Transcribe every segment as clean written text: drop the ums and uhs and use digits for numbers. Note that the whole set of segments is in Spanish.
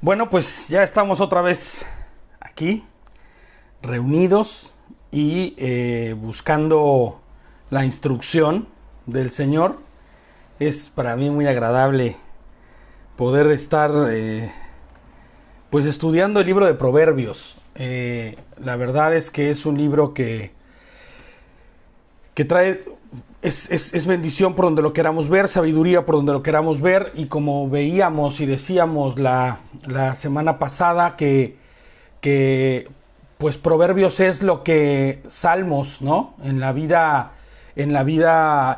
Bueno, pues ya estamos otra vez aquí, reunidos y buscando la instrucción del Señor. Es para mí muy agradable poder estar pues estudiando el libro de Proverbios. La verdad es que es un libro que trae, es bendición por donde lo queramos ver, sabiduría por donde lo queramos ver, y como veíamos y decíamos la semana pasada que pues Proverbios es lo que Salmos, ¿no? En la vida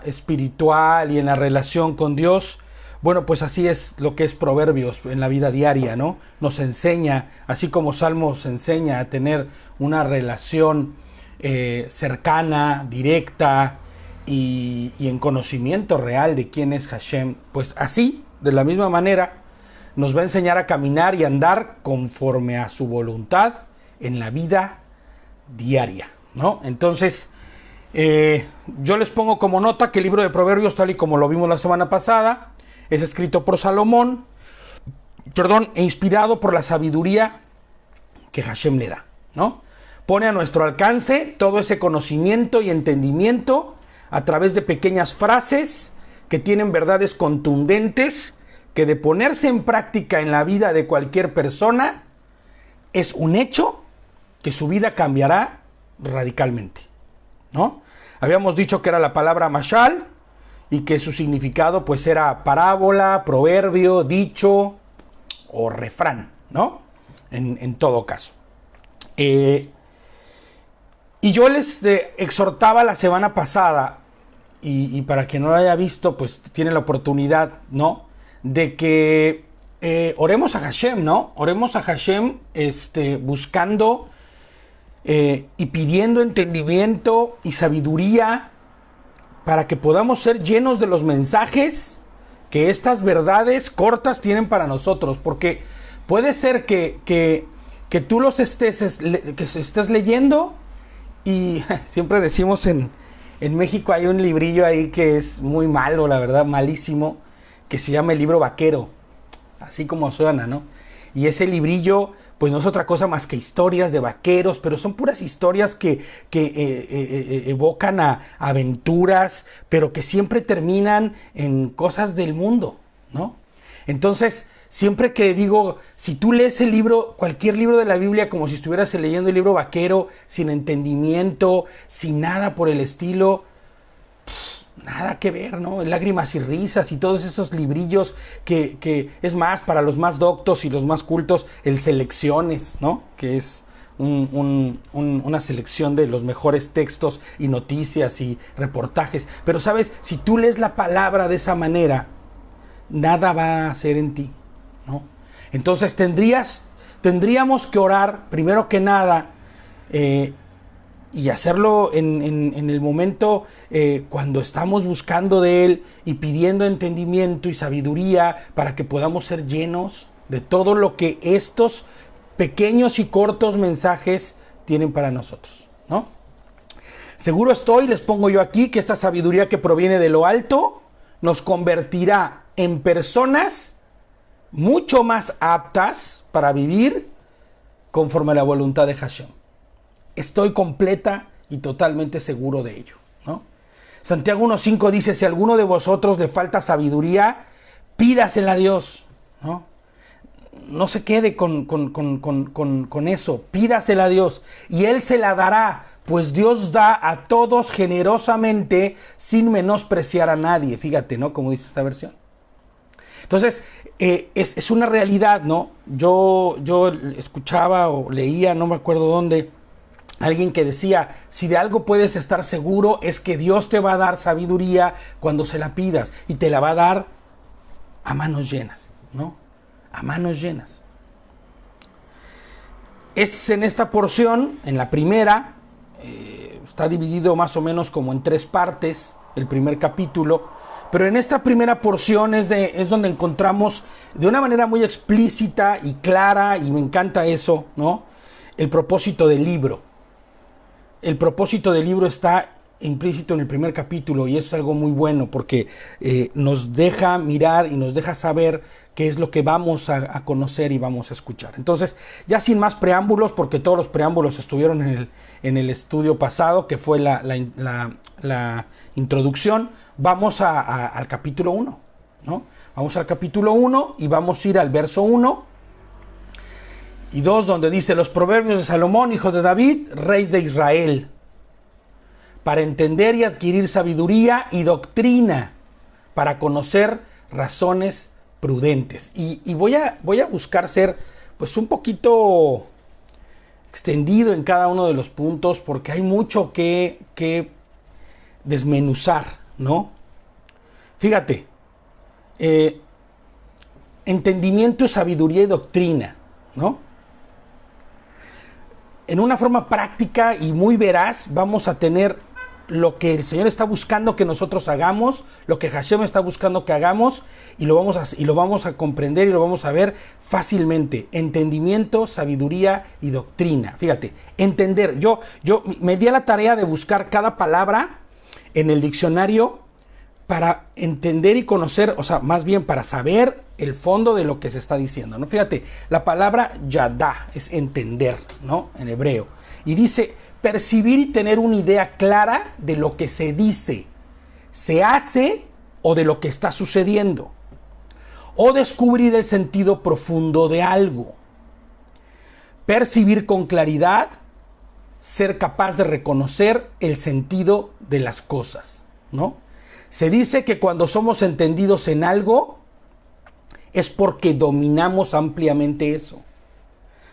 espiritual y en la relación con Dios. Bueno, pues así es lo que es Proverbios en la vida diaria, ¿no? Nos enseña, así como Salmos enseña a tener una relación cercana, directa y en conocimiento real de quién es Hashem. Pues así, de la misma manera, nos va a enseñar a caminar y andar conforme a su voluntad en la vida diaria, ¿no? Entonces, yo les pongo como nota que el libro de Proverbios, tal y como lo vimos la semana pasada, es escrito por Salomón, e inspirado por la sabiduría que Hashem le da, ¿no? Pone a nuestro alcance todo ese conocimiento y entendimiento a través de pequeñas frases que tienen verdades contundentes que, de ponerse en práctica en la vida de cualquier persona, es un hecho que su vida cambiará radicalmente, ¿no? Habíamos dicho que era la palabra mashal y que su significado pues era parábola, proverbio, dicho o refrán, ¿no? En todo caso. Y yo les exhortaba la semana pasada, y para quien no lo haya visto, pues tiene la oportunidad, ¿no? De que oremos a Hashem, ¿no? Oremos a Hashem buscando y pidiendo entendimiento y sabiduría para que podamos ser llenos de los mensajes que estas verdades cortas tienen para nosotros. Porque puede ser que tú los estés leyendo, y siempre decimos en México hay un librillo ahí que es muy malo, la verdad, malísimo, que se llama el libro vaquero, así como suena, ¿no? Y ese librillo pues no es otra cosa más que historias de vaqueros, pero son puras historias que evocan a aventuras, pero que siempre terminan en cosas del mundo, ¿no? Entonces, siempre que digo, si tú lees el libro, cualquier libro de la Biblia, como si estuvieras leyendo el libro vaquero, sin entendimiento, sin nada por el estilo, nada que ver, ¿no? Lágrimas y risas y todos esos librillos que es más, para los más doctos y los más cultos, el Selecciones, ¿no? Que es una selección de los mejores textos y noticias y reportajes. Pero, ¿sabes? Si tú lees la palabra de esa manera, nada va a hacer en ti, ¿no? Entonces tendríamos que orar, primero que nada, y hacerlo en el momento cuando estamos buscando de Él y pidiendo entendimiento y sabiduría para que podamos ser llenos de todo lo que estos pequeños y cortos mensajes tienen para nosotros, ¿no? Seguro estoy, les pongo yo aquí, que esta sabiduría que proviene de lo alto nos convertirá en personas mucho más aptas para vivir conforme a la voluntad de Hashem. Estoy completa y totalmente seguro de ello, ¿no? Santiago 1:5 dice: si a alguno de vosotros le falta sabiduría, pídasela a Dios, ¿no? No se quede con eso, pídasela a Dios y Él se la dará, pues Dios da a todos generosamente sin menospreciar a nadie. Fíjate, ¿no? Como dice esta versión. Entonces, es una realidad, ¿no? Yo escuchaba o leía, no me acuerdo dónde, alguien que decía, si de algo puedes estar seguro es que Dios te va a dar sabiduría cuando se la pidas, y te la va a dar a manos llenas, ¿no? A manos llenas. Es en esta porción, en la primera, está dividido más o menos como en 3 partes, el primer capítulo, pero en esta primera porción es donde encontramos de una manera muy explícita y clara, y me encanta eso, ¿no? El propósito del libro. El propósito del libro está implícito en el primer capítulo, y eso es algo muy bueno porque nos deja mirar y nos deja saber qué es lo que vamos a conocer y vamos a escuchar. Entonces, ya sin más preámbulos, porque todos los preámbulos estuvieron en el estudio pasado, que fue la introducción, vamos al capítulo 1, ¿no? Vamos al capítulo 1 y vamos a ir al verso 1 y 2, donde dice: los proverbios de Salomón, hijo de David, rey de Israel, para entender y adquirir sabiduría y doctrina, para conocer razones prudentes. Y voy a buscar ser pues un poquito extendido en cada uno de los puntos, porque hay mucho que desmenuzar, ¿no? Fíjate, entendimiento, sabiduría y doctrina, ¿no? En una forma práctica y muy veraz vamos a tener lo que el Señor está buscando que nosotros hagamos, lo que Hashem está buscando que hagamos, y lo vamos a comprender y lo vamos a ver fácilmente. Entendimiento, sabiduría y doctrina. Fíjate, entender. Yo me di a la tarea de buscar cada palabra en el diccionario para entender y conocer, o sea, más bien para saber el fondo de lo que se está diciendo, ¿no? Fíjate, la palabra yadá es entender, ¿no? En hebreo. Y dice percibir y tener una idea clara de lo que se dice, se hace o de lo que está sucediendo. O descubrir el sentido profundo de algo. Percibir con claridad, ser capaz de reconocer el sentido de las cosas, ¿no? Se dice que cuando somos entendidos en algo es porque dominamos ampliamente eso.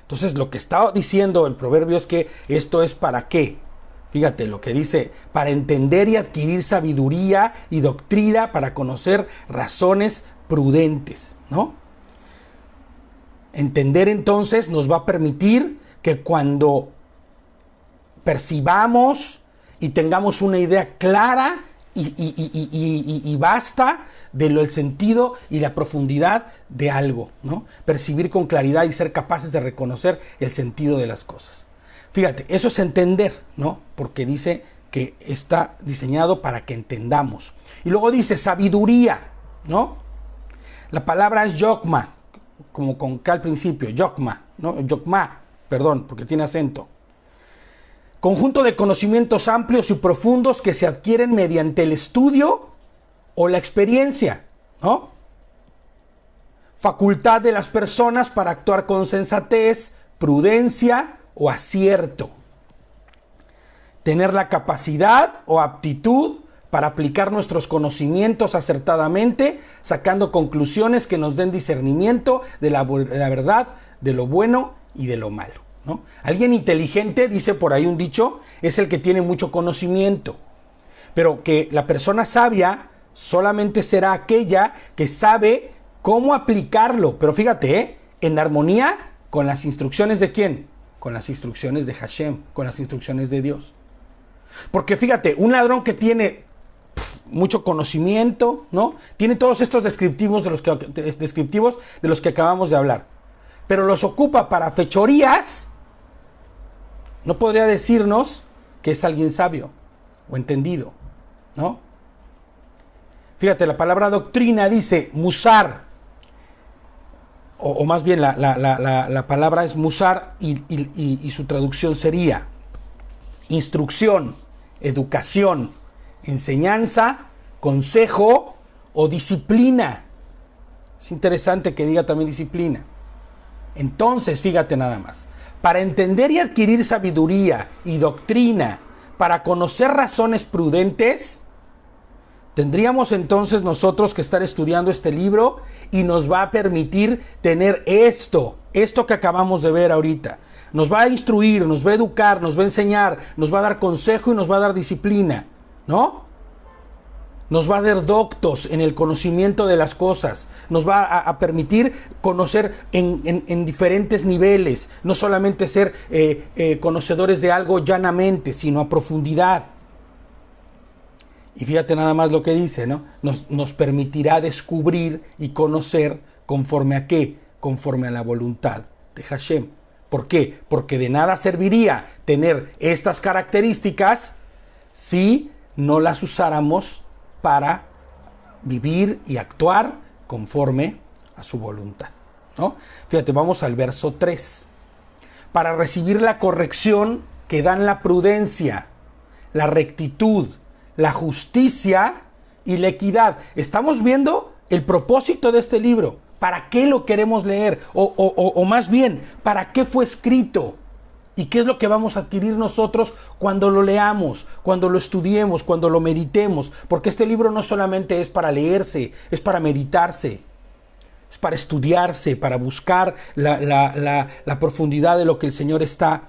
Entonces, lo que está diciendo el proverbio es que esto es para qué. Fíjate lo que dice: para entender y adquirir sabiduría y doctrina, para conocer razones prudentes, ¿no? Entender entonces nos va a permitir que cuando percibamos y tengamos una idea clara y basta del sentido y la profundidad de algo, ¿no? Percibir con claridad y ser capaces de reconocer el sentido de las cosas. Fíjate, eso es entender, ¿no? Porque dice que está diseñado para que entendamos. Y luego dice sabiduría, ¿no? La palabra es yokma, como con K al principio, yokma, ¿no? Yokma, perdón, porque tiene acento. Conjunto de conocimientos amplios y profundos que se adquieren mediante el estudio o la experiencia, ¿no? Facultad de las personas para actuar con sensatez, prudencia o acierto. Tener la capacidad o aptitud para aplicar nuestros conocimientos acertadamente, sacando conclusiones que nos den discernimiento de la verdad, de lo bueno y de lo malo, ¿no? Alguien inteligente, dice por ahí un dicho, es el que tiene mucho conocimiento, pero que la persona sabia solamente será aquella que sabe cómo aplicarlo, pero fíjate, en armonía con las instrucciones ¿de quién? Con las instrucciones de Hashem, con las instrucciones de Dios. Porque fíjate, un ladrón que tiene mucho conocimiento, ¿no? Tiene todos estos descriptivos de los que acabamos de hablar, pero los ocupa para fechorías, no podría decirnos que es alguien sabio o entendido, ¿no? Fíjate, la palabra doctrina dice musar, o más bien la palabra es musar y su traducción sería instrucción, educación, enseñanza, consejo o disciplina. Es interesante que diga también disciplina. Entonces, fíjate nada más, para entender y adquirir sabiduría y doctrina, para conocer razones prudentes, tendríamos entonces nosotros que estar estudiando este libro y nos va a permitir tener esto que acabamos de ver ahorita. Nos va a instruir, nos va a educar, nos va a enseñar, nos va a dar consejo y nos va a dar disciplina, ¿no? Nos va a dar doctos en el conocimiento de las cosas, nos va a permitir conocer en diferentes niveles, no solamente ser conocedores de algo llanamente, sino a profundidad. Y fíjate nada más lo que dice, ¿no? Nos permitirá descubrir y conocer conforme a qué, conforme a la voluntad de Hashem. ¿Por qué? Porque de nada serviría tener estas características si no las usáramos para vivir y actuar conforme a su voluntad, ¿no? Fíjate, vamos al verso 3. Para recibir la corrección que dan la prudencia, la rectitud, la justicia y la equidad. Estamos viendo el propósito de este libro. ¿Para qué lo queremos leer? O más bien, ¿para qué fue escrito? ¿Y qué es lo que vamos a adquirir nosotros cuando lo leamos, cuando lo estudiemos, cuando lo meditemos? Porque este libro no solamente es para leerse, es para meditarse, es para estudiarse, para buscar la profundidad de lo que el Señor está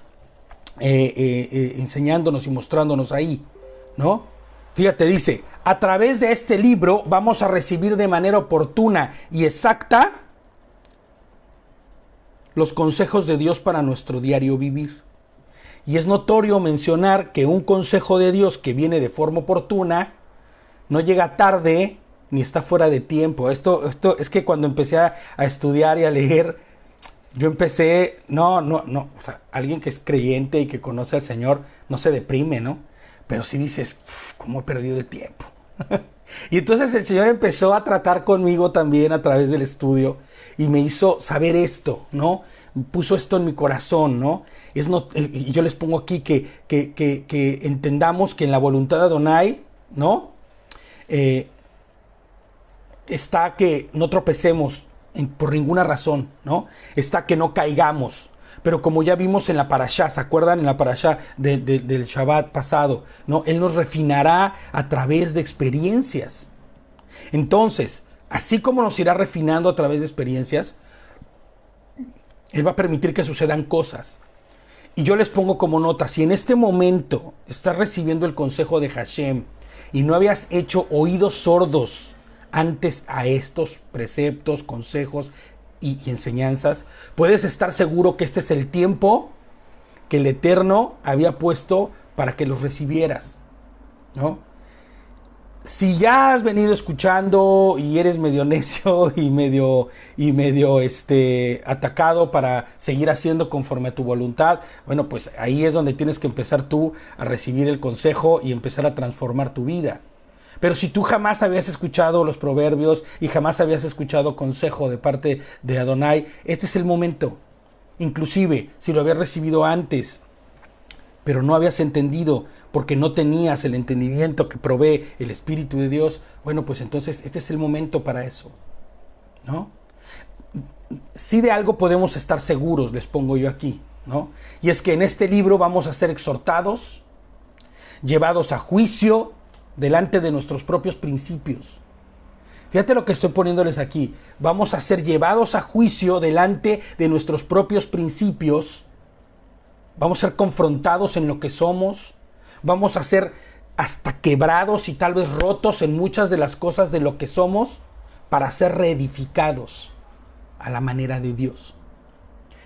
enseñándonos y mostrándonos ahí, ¿no? Fíjate, dice, a través de este libro vamos a recibir de manera oportuna y exacta los consejos de Dios para nuestro diario vivir. Y es notorio mencionar que un consejo de Dios que viene de forma oportuna no llega tarde ni está fuera de tiempo. Esto es que cuando empecé a estudiar y a leer, yo empecé, o sea, alguien que es creyente y que conoce al Señor no se deprime, ¿no? Pero sí dices, ¿cómo he perdido el tiempo? Y entonces el Señor empezó a tratar conmigo también a través del estudio y me hizo saber esto, ¿no? Puso esto en mi corazón, ¿no? Y yo les pongo aquí que entendamos que en la voluntad de Adonai, ¿no? Está que no tropecemos por ninguna razón, ¿no? Está que no caigamos. Pero como ya vimos en la parashá, ¿se acuerdan? En la parashá del Shabbat pasado, ¿no? Él nos refinará a través de experiencias. Entonces, así como nos irá refinando a través de experiencias, Él va a permitir que sucedan cosas. Y yo les pongo como nota, si en este momento estás recibiendo el consejo de Hashem y no habías hecho oídos sordos antes a estos preceptos, consejos y enseñanzas, puedes estar seguro que este es el tiempo que el Eterno había puesto para que los recibieras, ¿no? Si ya has venido escuchando y eres medio necio y medio atacado para seguir haciendo conforme a tu voluntad, bueno, pues ahí es donde tienes que empezar tú a recibir el consejo y empezar a transformar tu vida. Pero si tú jamás habías escuchado los proverbios y jamás habías escuchado consejo de parte de Adonai, este es el momento. Inclusive, si lo habías recibido antes, pero no habías entendido porque no tenías el entendimiento que provee el Espíritu de Dios, bueno, pues entonces este es el momento para eso, ¿no? Sí, de algo podemos estar seguros, les pongo yo aquí, ¿no? Y es que en este libro vamos a ser exhortados, llevados a juicio, delante de nuestros propios principios. Fíjate lo que estoy poniéndoles aquí. Vamos a ser llevados a juicio delante de nuestros propios principios. Vamos a ser confrontados en lo que somos. Vamos a ser hasta quebrados y tal vez rotos en muchas de las cosas de lo que somos para ser reedificados a la manera de Dios.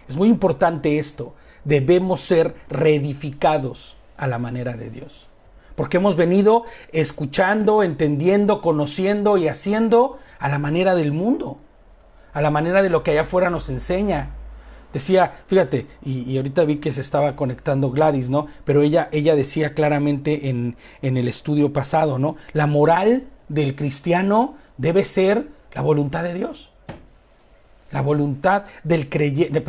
Es muy importante esto. Debemos ser reedificados a la manera de Dios. Porque hemos venido escuchando, entendiendo, conociendo y haciendo a la manera del mundo, a la manera de lo que allá afuera nos enseña. Decía, fíjate, y ahorita vi que se estaba conectando Gladys, ¿no? Pero ella decía claramente en el estudio pasado, ¿no? La moral del cristiano debe ser la voluntad de Dios. La voluntad del creyente,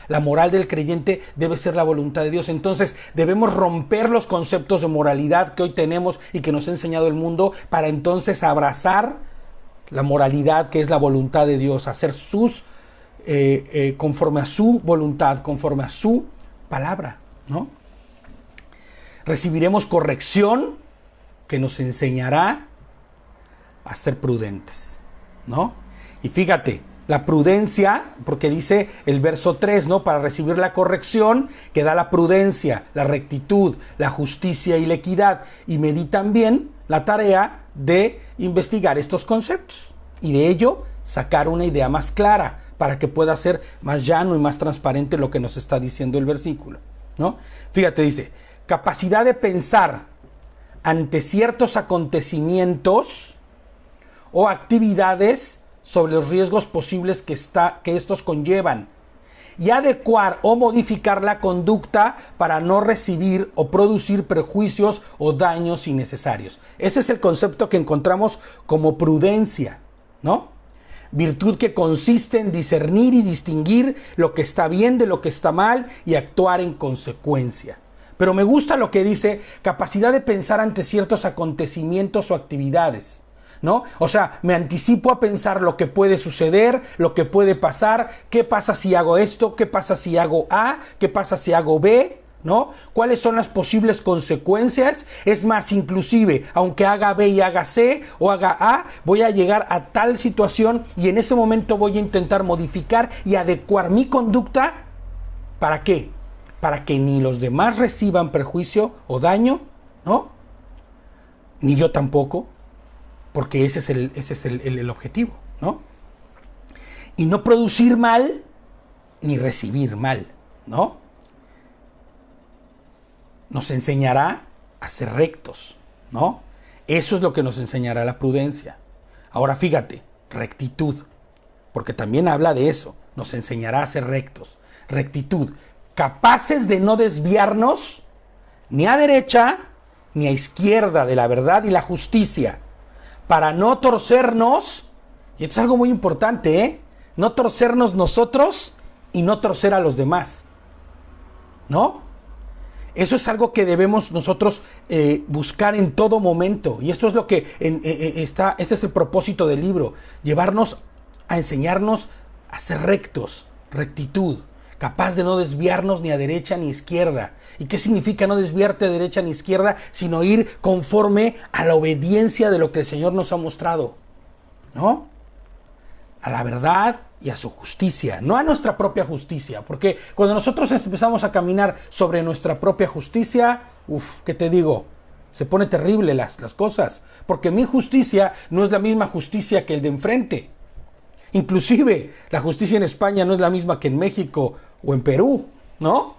la moral del creyente debe ser la voluntad de Dios. Entonces debemos romper los conceptos de moralidad que hoy tenemos y que nos ha enseñado el mundo para entonces abrazar la moralidad que es la voluntad de Dios, hacer conforme a su voluntad, conforme a su palabra, ¿no? Recibiremos corrección que nos enseñará a ser prudentes, ¿no? Y fíjate, la prudencia, porque dice el verso 3, ¿no? Para recibir la corrección que da la prudencia, la rectitud, la justicia y la equidad. Y me di también la tarea de investigar estos conceptos y de ello sacar una idea más clara para que pueda ser más llano y más transparente lo que nos está diciendo el versículo, ¿no? Fíjate, dice, capacidad de pensar ante ciertos acontecimientos o actividades sobre los riesgos posibles que estos conllevan, y adecuar o modificar la conducta para no recibir o producir perjuicios o daños innecesarios. Ese es el concepto que encontramos como prudencia, ¿no? Virtud que consiste en discernir y distinguir lo que está bien de lo que está mal y actuar en consecuencia. Pero me gusta lo que dice, capacidad de pensar ante ciertos acontecimientos o actividades, ¿no? O sea, me anticipo a pensar lo que puede suceder, lo que puede pasar, qué pasa si hago esto, qué pasa si hago A, qué pasa si hago B, ¿no? ¿Cuáles son las posibles consecuencias? Es más, inclusive, aunque haga B y haga C o haga A, voy a llegar a tal situación y en ese momento voy a intentar modificar y adecuar mi conducta. ¿Para qué? Para que ni los demás reciban perjuicio o daño, ¿no? Ni yo tampoco, porque ese es el objetivo, ¿no? Y no producir mal ni recibir mal, ¿no? Nos enseñará a ser rectos, ¿no? Eso es lo que nos enseñará la prudencia. Ahora fíjate, rectitud, porque también habla de eso, nos enseñará a ser rectos. Rectitud, capaces de no desviarnos ni a derecha ni a izquierda de la verdad y la justicia, para no torcernos, y esto es algo muy importante, ¿eh? No torcernos nosotros y no torcer a los demás, ¿no? Eso es algo que debemos nosotros buscar en todo momento. Y esto es lo que ese es el propósito del libro. Llevarnos a enseñarnos a ser rectos, rectitud, capaz de no desviarnos ni a derecha ni a izquierda. ¿Y qué significa no desviarte a derecha ni a izquierda? Sino ir conforme a la obediencia de lo que el Señor nos ha mostrado, ¿no? A la verdad y a su justicia, no a nuestra propia justicia, porque cuando nosotros empezamos a caminar sobre nuestra propia justicia, ¿qué te digo? Se pone terrible las cosas, porque mi justicia no es la misma justicia que el de enfrente. Inclusive la justicia en España no es la misma que en México o en Perú, ¿no?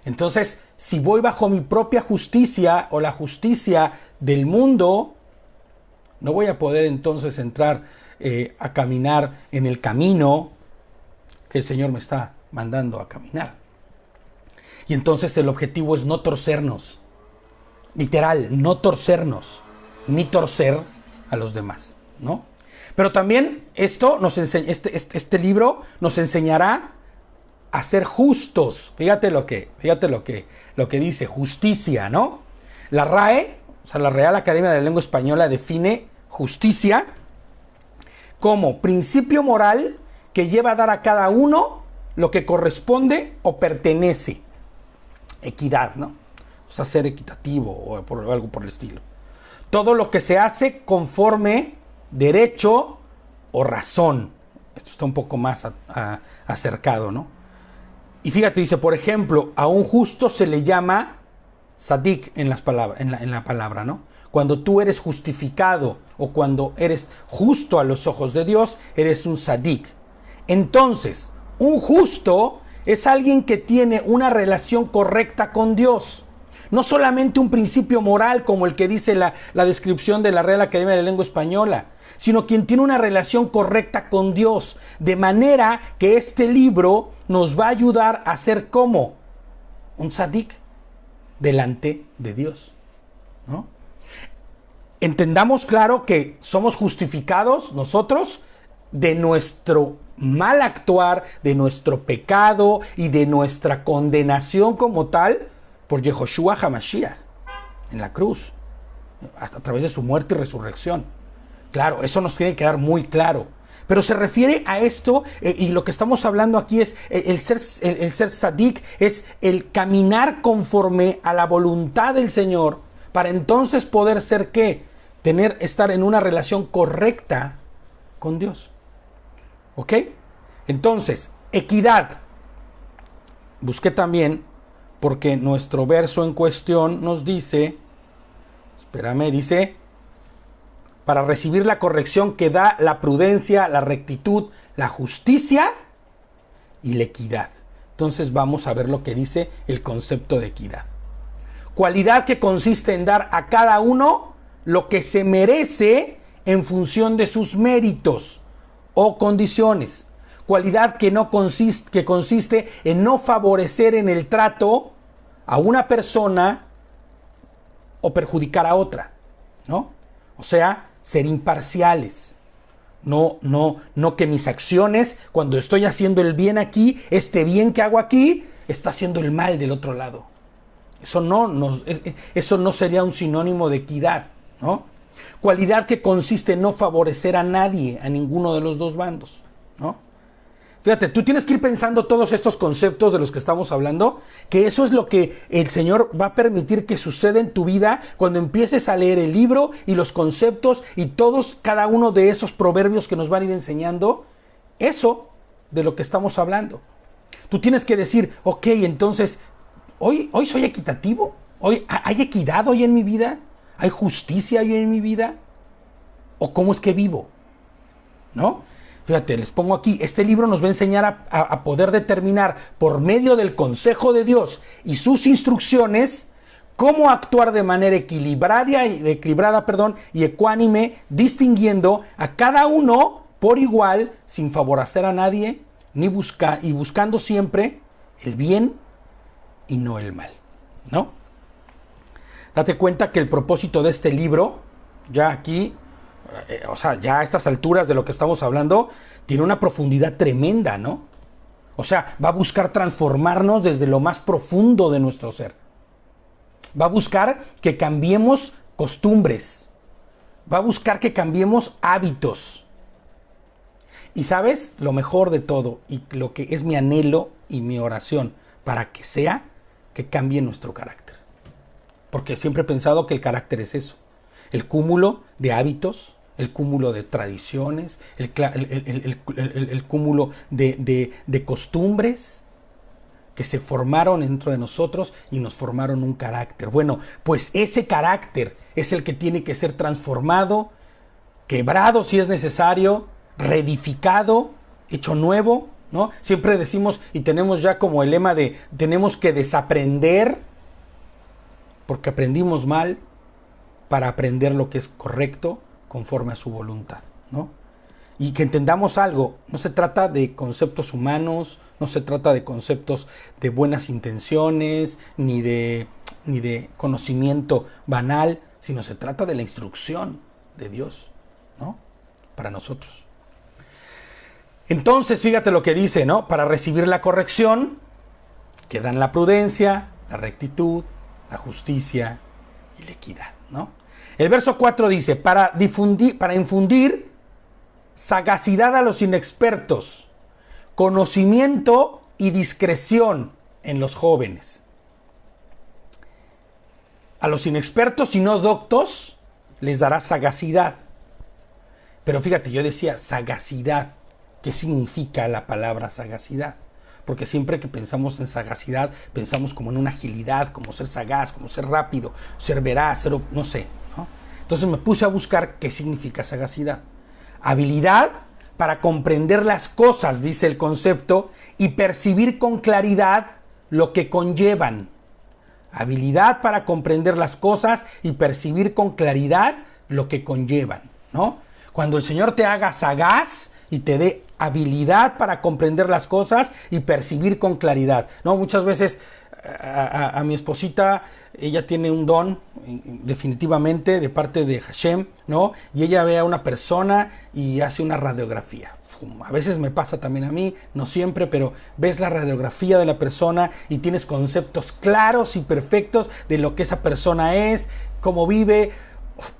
Entonces, si voy bajo mi propia justicia o la justicia del mundo, no voy a poder entonces entrar a caminar en el camino que el Señor me está mandando a caminar. Y entonces el objetivo es no torcernos, literal, no torcernos, ni torcer a los demás, ¿no? Pero también esto nos enseña, este libro nos enseñará a ser justos. Fíjate lo que dice, justicia, ¿no? La RAE, o sea, la Real Academia de la Lengua Española, define justicia como principio moral que lleva a dar a cada uno lo que corresponde o pertenece. Equidad, ¿no? O sea, ser equitativo o algo por el estilo. Todo lo que se hace conforme derecho o razón. Esto está un poco más acercado, ¿no? Y fíjate, dice, por ejemplo, a un justo se le llama sadik en la palabra, ¿no? Cuando tú eres justificado o cuando eres justo a los ojos de Dios, eres un sadik. Entonces, un justo es alguien que tiene una relación correcta con Dios. No solamente un principio moral como el que dice la descripción de la Real Academia de la Lengua Española, sino quien tiene una relación correcta con Dios. De manera que este libro nos va a ayudar a ser como un sadik delante de Dios, ¿no? Entendamos claro que somos justificados nosotros de nuestro mal actuar, de nuestro pecado y de nuestra condenación como tal por Yehoshua HaMashiach en la cruz, a través de su muerte y resurrección. Claro, eso nos tiene que quedar muy claro. Pero se refiere a esto, y lo que estamos hablando aquí es el ser sadik, es el caminar conforme a la voluntad del Señor, para entonces poder ser ¿qué? Estar en una relación correcta con Dios. ¿Ok? Entonces, equidad. Busqué también, porque nuestro verso en cuestión nos dice, dice, para recibir la corrección que da la prudencia, la rectitud, la justicia y la equidad. Entonces vamos a ver lo que dice el concepto de equidad. Cualidad que consiste en dar a cada uno lo que se merece en función de sus méritos o condiciones. Cualidad que consiste en no favorecer en el trato a una persona o perjudicar a otra, ¿no? O sea, ser imparciales. No que mis acciones, cuando estoy haciendo el bien aquí, este bien que hago aquí, está haciendo el mal del otro lado. Eso no sería un sinónimo de equidad, ¿no? Cualidad que consiste en no favorecer a nadie, a ninguno de los dos bandos, ¿no? Fíjate, tú tienes que ir pensando todos estos conceptos de los que estamos hablando, que eso es lo que el Señor va a permitir que suceda en tu vida cuando empieces a leer el libro y los conceptos y cada uno de esos proverbios que nos van a ir enseñando, eso de lo que estamos hablando. Tú tienes que decir, ok, entonces, hoy soy equitativo, ¿hay equidad hoy en mi vida? ¿Hay justicia hoy en mi vida? ¿O cómo es que vivo? ¿No? Fíjate, les pongo aquí, este libro nos va a enseñar a poder determinar por medio del consejo de Dios y sus instrucciones cómo actuar de manera equilibrada y ecuánime, distinguiendo a cada uno por igual, sin favorecer a nadie, y buscando siempre el bien y no el mal, ¿no? Date cuenta que el propósito de este libro, ya aquí, ya a estas alturas de lo que estamos hablando, tiene una profundidad tremenda, ¿no? O sea, va a buscar transformarnos desde lo más profundo de nuestro ser. Va a buscar que cambiemos costumbres. Va a buscar que cambiemos hábitos. Y ¿sabes? Lo mejor de todo, y lo que es mi anhelo y mi oración, para que sea que cambie nuestro carácter. Porque siempre he pensado que el carácter es eso. El cúmulo de hábitos, el cúmulo de tradiciones, el cúmulo de costumbres que se formaron dentro de nosotros y nos formaron un carácter. Bueno, pues ese carácter es el que tiene que ser transformado, quebrado si es necesario, reedificado, hecho nuevo, ¿no? Siempre decimos y tenemos ya como el lema de tenemos que desaprender porque aprendimos mal para aprender lo que es correcto conforme a su voluntad, ¿no? Y que entendamos algo, no se trata de conceptos humanos, no se trata de conceptos de buenas intenciones, ni de conocimiento banal, sino se trata de la instrucción de Dios, ¿no? Para nosotros. Entonces, fíjate lo que dice, ¿no? Para recibir la corrección, quedan la prudencia, la rectitud, la justicia y la equidad, ¿no? El verso 4 dice, para infundir sagacidad a los inexpertos, conocimiento y discreción en los jóvenes. A los inexpertos y no doctos les dará sagacidad. Pero fíjate, yo decía sagacidad. ¿Qué significa la palabra sagacidad? Porque siempre que pensamos en sagacidad, pensamos como en una agilidad, como ser sagaz, como ser rápido, ser veraz, no sé, ¿no? Entonces me puse a buscar qué significa sagacidad. Habilidad para comprender las cosas, dice el concepto, y percibir con claridad lo que conllevan. Habilidad para comprender las cosas y percibir con claridad lo que conllevan, ¿no? Cuando el Señor te haga sagaz y te dé habilidad para comprender las cosas y percibir con claridad, ¿no? Muchas veces a mi esposita, ella tiene un don definitivamente de parte de Hashem, ¿no? Y ella ve a una persona y hace una radiografía. A veces me pasa también a mí, no siempre, pero ves la radiografía de la persona y tienes conceptos claros y perfectos de lo que esa persona es, cómo vive.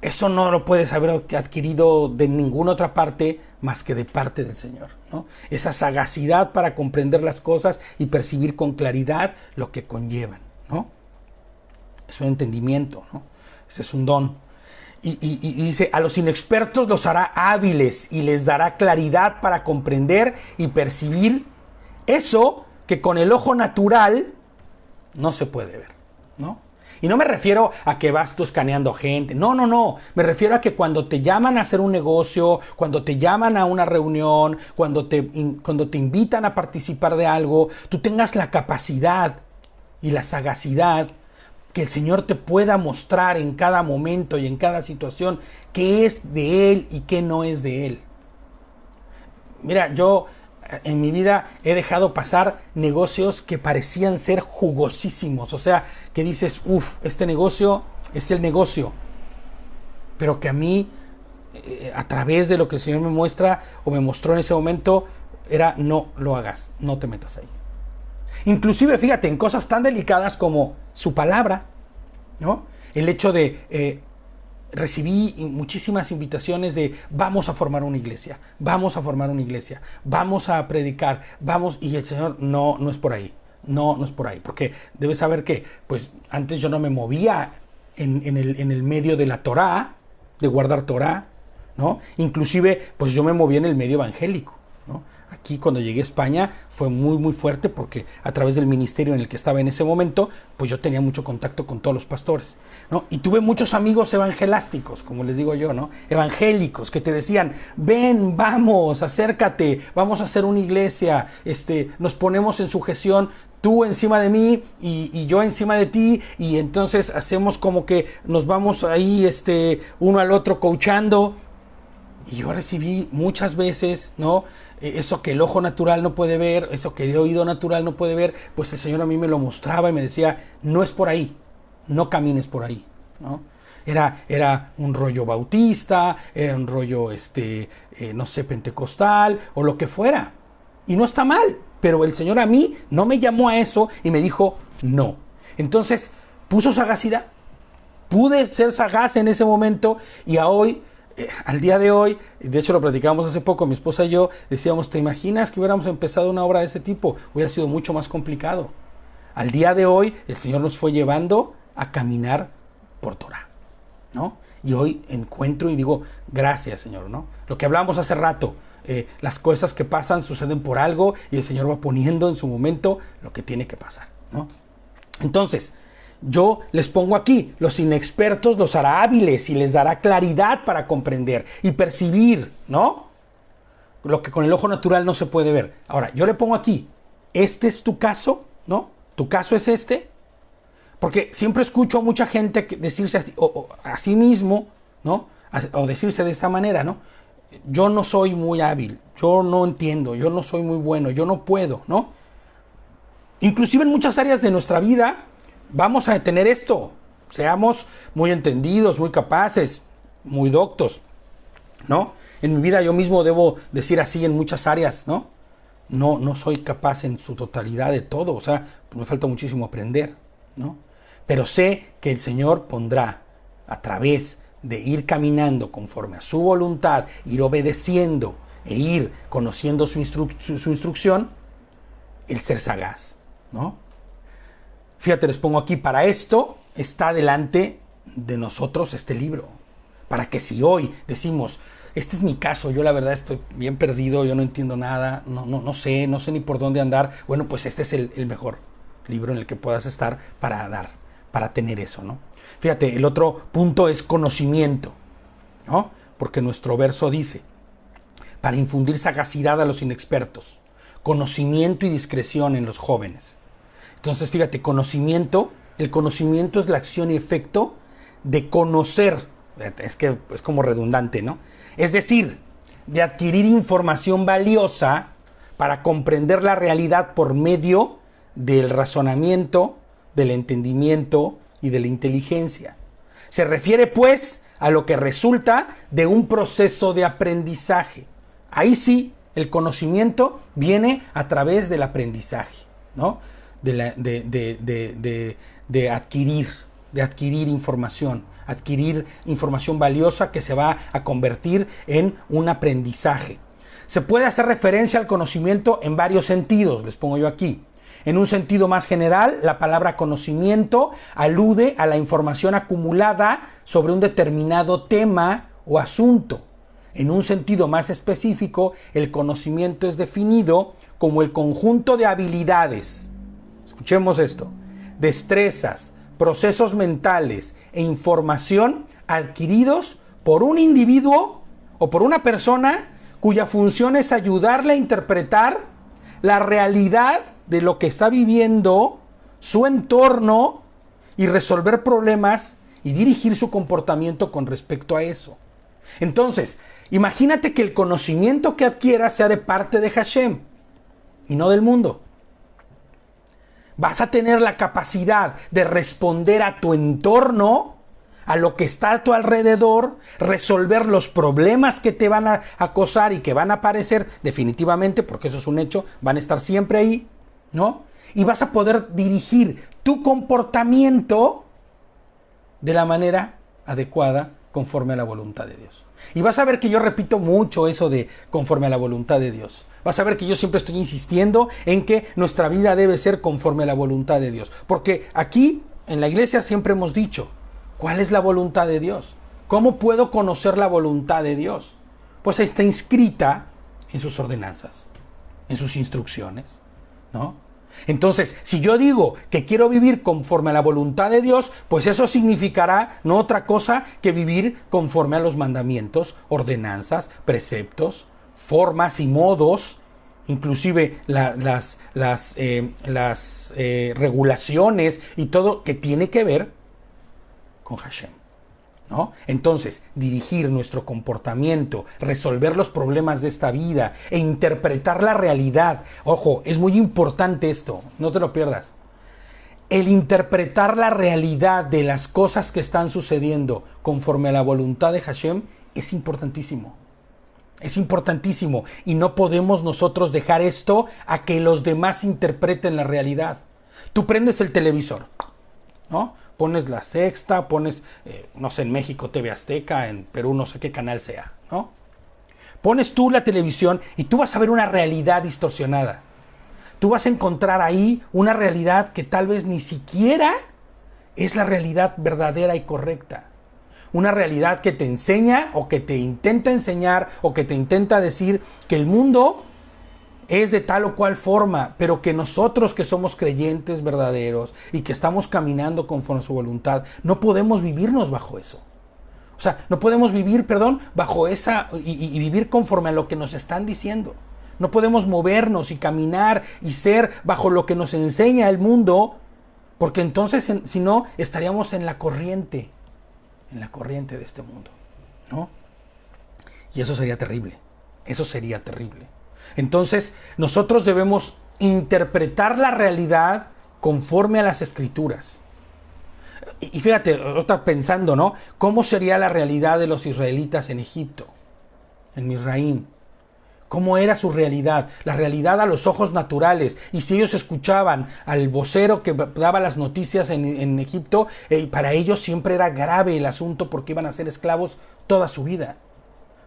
Eso no lo puedes haber adquirido de ninguna otra parte más que de parte del Señor, ¿no? Esa sagacidad para comprender las cosas y percibir con claridad lo que conllevan, ¿no? Es un entendimiento, ¿no? Ese es un don. Y dice, a los inexpertos los hará hábiles y les dará claridad para comprender y percibir eso que con el ojo natural no se puede ver, ¿no? Y no me refiero a que vas tú escaneando gente, no. Me refiero a que cuando te llaman a hacer un negocio, cuando te llaman a una reunión, cuando te invitan a participar de algo, tú tengas la capacidad y la sagacidad que el Señor te pueda mostrar en cada momento y en cada situación qué es de Él y qué no es de Él. Mira, yo en mi vida he dejado pasar negocios que parecían ser jugosísimos. O sea, que dices, este negocio es el negocio. Pero que a mí, a través de lo que el Señor me muestra o me mostró en ese momento, era no lo hagas, no te metas ahí. Inclusive, fíjate, en cosas tan delicadas como su palabra, ¿no? El hecho de recibí muchísimas invitaciones de vamos a formar una iglesia, vamos a formar una iglesia, vamos a predicar, vamos, y el Señor no es por ahí, no es por ahí, porque debes saber que pues antes yo no me movía en el medio de la Torá, de guardar Torá, ¿no? Inclusive pues yo me movía en el medio evangélico, ¿no? Aquí cuando llegué a España fue muy fuerte porque a través del ministerio en el que estaba en ese momento, pues yo tenía mucho contacto con todos los pastores, ¿no? Y tuve muchos amigos evangelásticos, como les digo yo, ¿no? Evangélicos que te decían, ven, vamos, acércate, vamos a hacer una iglesia, nos ponemos en sujeción, tú encima de mí y yo encima de ti, y entonces hacemos como que nos vamos ahí uno al otro coachando. Y yo recibí muchas veces, ¿no? Eso que el ojo natural no puede ver, eso que el oído natural no puede ver, pues el Señor a mí me lo mostraba y me decía, no es por ahí, no camines por ahí, ¿no? Era un rollo bautista, era un rollo, no sé, pentecostal o lo que fuera. Y no está mal, pero el Señor a mí no me llamó a eso y me dijo, no. Entonces, puso sagacidad. Pude ser sagaz en ese momento y al día de hoy, de hecho lo platicábamos hace poco, mi esposa y yo decíamos, ¿te imaginas que hubiéramos empezado una obra de ese tipo? Hubiera sido mucho más complicado. Al día de hoy, el Señor nos fue llevando a caminar por Torah, ¿no? Y hoy encuentro y digo, gracias, Señor, ¿no? Lo que hablábamos hace rato, las cosas que pasan suceden por algo y el Señor va poniendo en su momento lo que tiene que pasar, ¿no? Entonces, yo les pongo aquí, los inexpertos los hará hábiles y les dará claridad para comprender y percibir, ¿no? Lo que con el ojo natural no se puede ver. Ahora, yo le pongo aquí, este es tu caso, ¿no? ¿Tu caso es este? Porque siempre escucho a mucha gente decirse a sí mismo, ¿no? O decirse de esta manera, ¿no? Yo no soy muy hábil, yo no entiendo, yo no soy muy bueno, yo no puedo, ¿no? Inclusive en muchas áreas de nuestra vida vamos a tener esto. Seamos muy entendidos, muy capaces, muy doctos, ¿no? En mi vida yo mismo debo decir así en muchas áreas, ¿no? No soy capaz en su totalidad de todo, o sea, me falta muchísimo aprender, ¿no? Pero sé que el Señor pondrá a través de ir caminando conforme a su voluntad, ir obedeciendo e ir conociendo su instrucción, el ser sagaz, ¿no? Fíjate, les pongo aquí, para esto está delante de nosotros este libro. Para que si hoy decimos, este es mi caso, yo la verdad estoy bien perdido, yo no entiendo nada, no sé ni por dónde andar, bueno, pues este es el mejor libro en el que puedas estar para tener eso, ¿no? Fíjate, el otro punto es conocimiento, ¿no? Porque nuestro verso dice, para infundir sagacidad a los inexpertos, conocimiento y discreción en los jóvenes. Entonces, fíjate, el conocimiento es la acción y efecto de conocer. Es que es como redundante, ¿no? Es decir, de adquirir información valiosa para comprender la realidad por medio del razonamiento, del entendimiento y de la inteligencia. Se refiere, pues, a lo que resulta de un proceso de aprendizaje. Ahí sí, el conocimiento viene a través del aprendizaje, ¿no? De adquirir información valiosa que se va a convertir en un aprendizaje. Se puede hacer referencia al conocimiento en varios sentidos, les pongo yo aquí. En un sentido más general, la palabra conocimiento alude a la información acumulada sobre un determinado tema o asunto. En un sentido más específico, el conocimiento es definido como el conjunto de habilidades. Escuchemos esto. Destrezas, procesos mentales e información adquiridos por un individuo o por una persona cuya función es ayudarle a interpretar la realidad de lo que está viviendo, su entorno, y resolver problemas y dirigir su comportamiento con respecto a eso. Entonces, imagínate que el conocimiento que adquieras sea de parte de Hashem. y no del mundo. Vas a tener la capacidad de responder a tu entorno, a lo que está a tu alrededor, resolver los problemas que te van a acosar y que van a aparecer definitivamente, porque eso es un hecho, van a estar siempre ahí, ¿no? Y vas a poder dirigir tu comportamiento de la manera adecuada conforme a la voluntad de Dios. Y vas a ver que yo repito mucho eso de conforme a la voluntad de Dios. Vas a ver que yo siempre estoy insistiendo en que nuestra vida debe ser conforme a la voluntad de Dios. Porque aquí en la iglesia siempre hemos dicho, ¿cuál es la voluntad de Dios? ¿Cómo puedo conocer la voluntad de Dios? Pues está inscrita en sus ordenanzas, en sus instrucciones, ¿no? Entonces, si yo digo que quiero vivir conforme a la voluntad de Dios, pues eso significará no otra cosa que vivir conforme a los mandamientos, ordenanzas, preceptos, formas y modos, inclusive las regulaciones y todo que tiene que ver con Hashem, ¿no? Entonces, dirigir nuestro comportamiento, resolver los problemas de esta vida e interpretar la realidad. Ojo, es muy importante esto, no te lo pierdas. El interpretar la realidad de las cosas que están sucediendo conforme a la voluntad de Hashem es importantísimo. Es importantísimo y no podemos nosotros dejar esto a que los demás interpreten la realidad. Tú prendes el televisor, ¿no? Pones La Sexta, pones, no sé, en México TV Azteca, en Perú no sé qué canal sea, ¿no? Pones tú la televisión y tú vas a ver una realidad distorsionada. Tú vas a encontrar ahí una realidad que tal vez ni siquiera es la realidad verdadera y correcta. Una realidad que te enseña o que te intenta enseñar o que te intenta decir que el mundo es de tal o cual forma, pero que nosotros que somos creyentes verdaderos y que estamos caminando conforme a su voluntad, no podemos vivirnos bajo eso. O sea, no podemos vivir, bajo esa y vivir conforme a lo que nos están diciendo. No podemos movernos y caminar y ser bajo lo que nos enseña el mundo, porque entonces, si no, estaríamos en la corriente de este mundo, ¿no? Y eso sería terrible. Eso sería terrible. Entonces, nosotros debemos interpretar la realidad conforme a las Escrituras. Y fíjate, ahorita pensando, ¿no? ¿Cómo sería la realidad de los israelitas en Egipto, en Misraim? ¿Cómo era su realidad? La realidad a los ojos naturales. Y si ellos escuchaban al vocero que daba las noticias en Egipto, para ellos siempre era grave el asunto porque iban a ser esclavos toda su vida.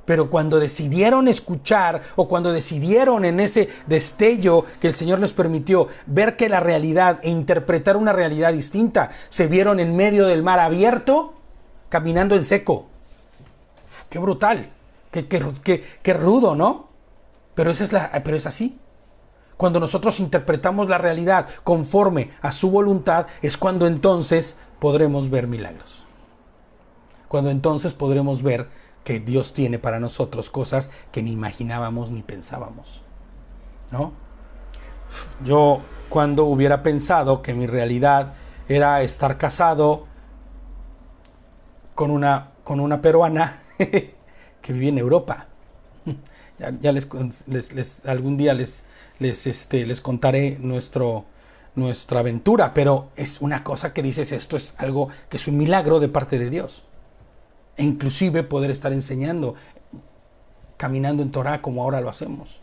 Pero cuando decidieron escuchar o cuando decidieron en ese destello que el Señor les permitió ver que la realidad e interpretar una realidad distinta, se vieron en medio del mar abierto, caminando en seco. ¡Qué brutal! ¡Qué rudo!, ¿no? Pero es así. Cuando nosotros interpretamos la realidad conforme a su voluntad, es cuando entonces podremos ver milagros. Cuando entonces podremos ver que Dios tiene para nosotros cosas que ni imaginábamos ni pensábamos, ¿no? Yo, cuando hubiera pensado que mi realidad era estar casado con una peruana que vivía en Europa. Ya algún día les contaré nuestra aventura, pero es una cosa que dices, esto es algo que es un milagro de parte de Dios. E inclusive poder estar enseñando, caminando en Torah como ahora lo hacemos.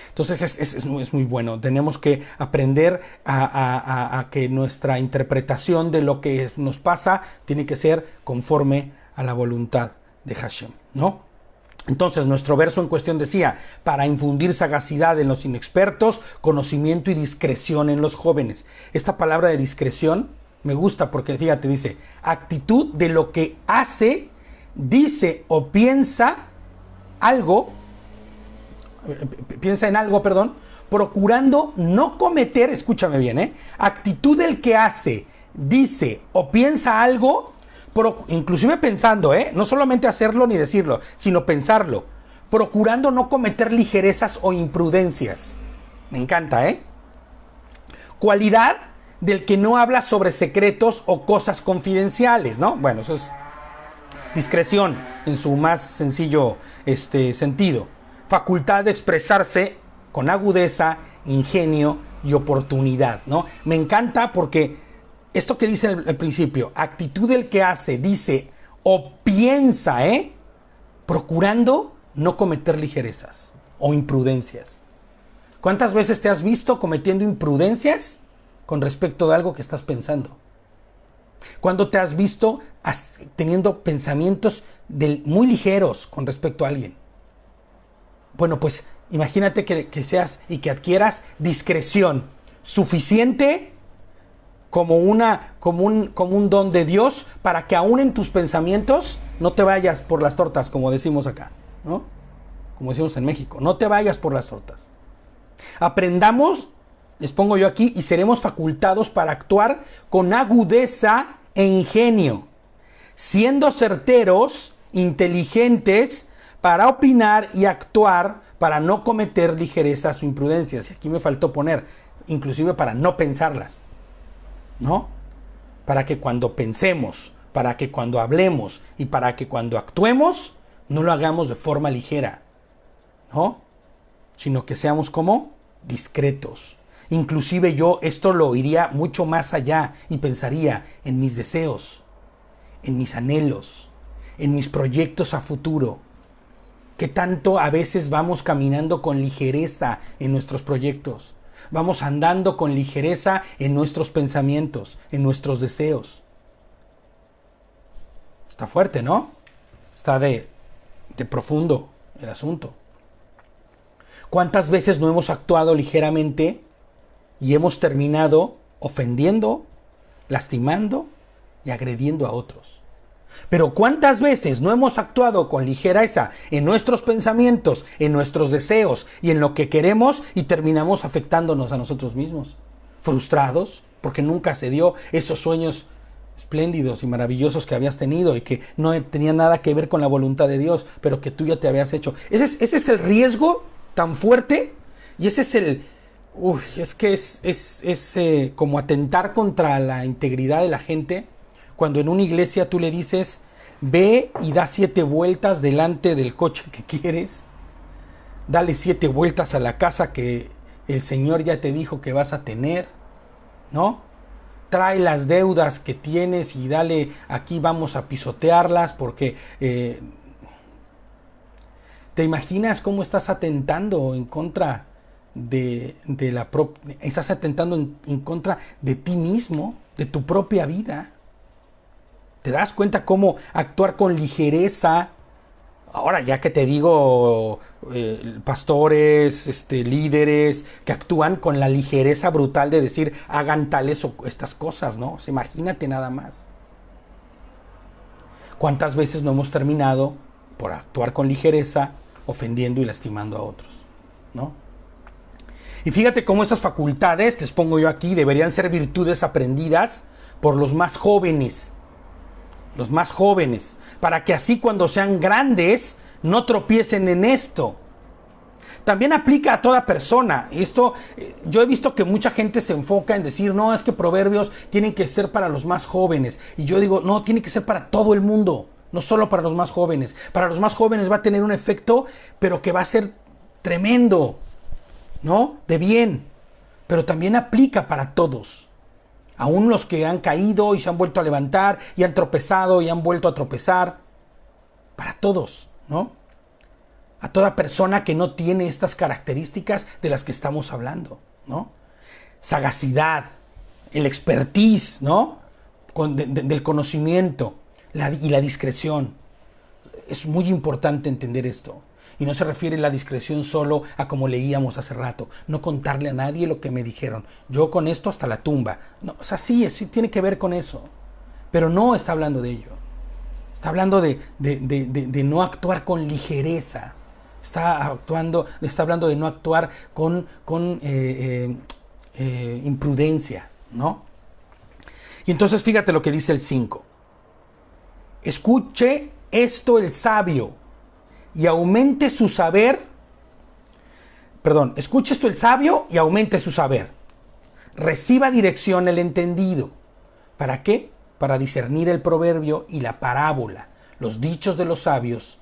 Entonces es muy bueno. Tenemos que aprender a que nuestra interpretación de lo que nos pasa tiene que ser conforme a la voluntad de Hashem, ¿no? Entonces nuestro verso en cuestión decía, para infundir sagacidad en los inexpertos, conocimiento y discreción en los jóvenes. Esta palabra de discreción me gusta porque, fíjate, dice, actitud de lo que hace, dice o piensa en algo, procurando no cometer, escúchame bien, actitud del que hace, dice o piensa algo, inclusive pensando, no solamente hacerlo ni decirlo, sino pensarlo, procurando no cometer ligerezas o imprudencias. Me encanta, Cualidad del que no habla sobre secretos o cosas confidenciales, ¿no? Bueno, eso es discreción en su más sencillo sentido. Facultad de expresarse con agudeza, ingenio y oportunidad, ¿no? Me encanta porque esto que dice al principio, actitud del que hace, dice o piensa, procurando no cometer ligerezas o imprudencias. ¿Cuántas veces te has visto cometiendo imprudencias con respecto de algo que estás pensando? ¿Cuándo te has visto teniendo pensamientos muy ligeros con respecto a alguien? Bueno, pues imagínate que seas y que adquieras discreción suficiente como un don de Dios para que aún en tus pensamientos no te vayas por las tortas, como decimos acá, ¿no? Como decimos en México, no te vayas por las tortas. Aprendamos, les pongo yo aquí, y seremos facultados para actuar con agudeza e ingenio, siendo certeros, inteligentes, para opinar y actuar, para no cometer ligerezas o imprudencias. Y aquí me faltó poner, inclusive para no pensarlas, ¿no? Para que cuando pensemos, para que cuando hablemos y para que cuando actuemos, no lo hagamos de forma ligera, ¿no? Sino que seamos como discretos. Inclusive yo esto lo iría mucho más allá y pensaría en mis deseos, en mis anhelos, en mis proyectos a futuro. Que tanto a veces vamos caminando con ligereza en nuestros proyectos. Vamos andando con ligereza en nuestros pensamientos, en nuestros deseos. Está fuerte, ¿no? Está de profundo el asunto. ¿Cuántas veces no hemos actuado ligeramente y hemos terminado ofendiendo, lastimando y agrediendo a otros? Pero ¿cuántas veces no hemos actuado con ligereza en nuestros pensamientos, en nuestros deseos y en lo que queremos y terminamos afectándonos a nosotros mismos? Frustrados porque nunca se dio esos sueños espléndidos y maravillosos que habías tenido y que no tenían nada que ver con la voluntad de Dios, pero que tú ya te habías hecho. Ese es el riesgo tan fuerte y ese es el... es como atentar contra la integridad de la gente. Cuando en una iglesia tú le dices, ve y da 7 vueltas delante del coche que quieres, dale 7 vueltas a la casa que el Señor ya te dijo que vas a tener, ¿no? Trae las deudas que tienes y dale, aquí vamos a pisotearlas porque... ¿te imaginas cómo estás atentando en contra estás atentando en contra de ti mismo, de tu propia vida? ¿Te das cuenta cómo actuar con ligereza? Ahora, ya que te digo, pastores, líderes, que actúan con la ligereza brutal de decir, hagan tales o estas cosas, ¿no? O sea, imagínate nada más. ¿Cuántas veces no hemos terminado por actuar con ligereza, ofendiendo y lastimando a otros, ¿no? Y fíjate cómo estas facultades, les pongo yo aquí, deberían ser virtudes aprendidas por los más jóvenes, para que así cuando sean grandes no tropiecen en esto. También aplica a toda persona. Esto, yo he visto que mucha gente se enfoca en decir, no, es que proverbios tienen que ser para los más jóvenes. Y yo digo, no, tiene que ser para todo el mundo, no solo para los más jóvenes. Para los más jóvenes va a tener un efecto, pero que va a ser tremendo, ¿no? De bien. Pero también aplica para todos. Aún los que han caído y se han vuelto a levantar y han tropezado y han vuelto a tropezar. Para todos, ¿no? A toda persona que no tiene estas características de las que estamos hablando, ¿no? Sagacidad, el expertise, ¿no? Del conocimiento y la discreción. Es muy importante entender esto. Y no se refiere la discreción solo a como leíamos hace rato, no contarle a nadie lo que me dijeron. Yo con esto hasta la tumba. No, o sea, sí tiene que ver con eso. Pero no está hablando de ello. Está hablando de no actuar con ligereza. Está hablando de no actuar con imprudencia, ¿no? Y entonces fíjate lo que dice el 5. Escuche esto el sabio y aumente su saber. Escuche esto el sabio y aumente su saber. Reciba dirección el entendido. ¿Para qué? Para discernir el proverbio y la parábola, los dichos de los sabios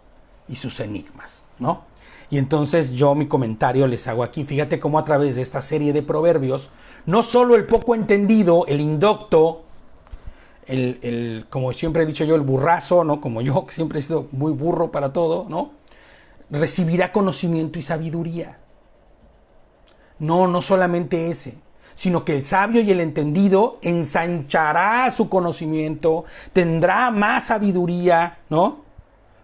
y sus enigmas, ¿no? Y entonces yo mi comentario les hago aquí. Fíjate cómo a través de esta serie de proverbios, no solo el poco entendido, el indocto, como siempre he dicho yo, el burrazo, ¿no? Como yo, que siempre he sido muy burro para todo, ¿no? Recibirá conocimiento y sabiduría. No, no solamente ese, sino que el sabio y el entendido ensanchará su conocimiento, tendrá más sabiduría, ¿no?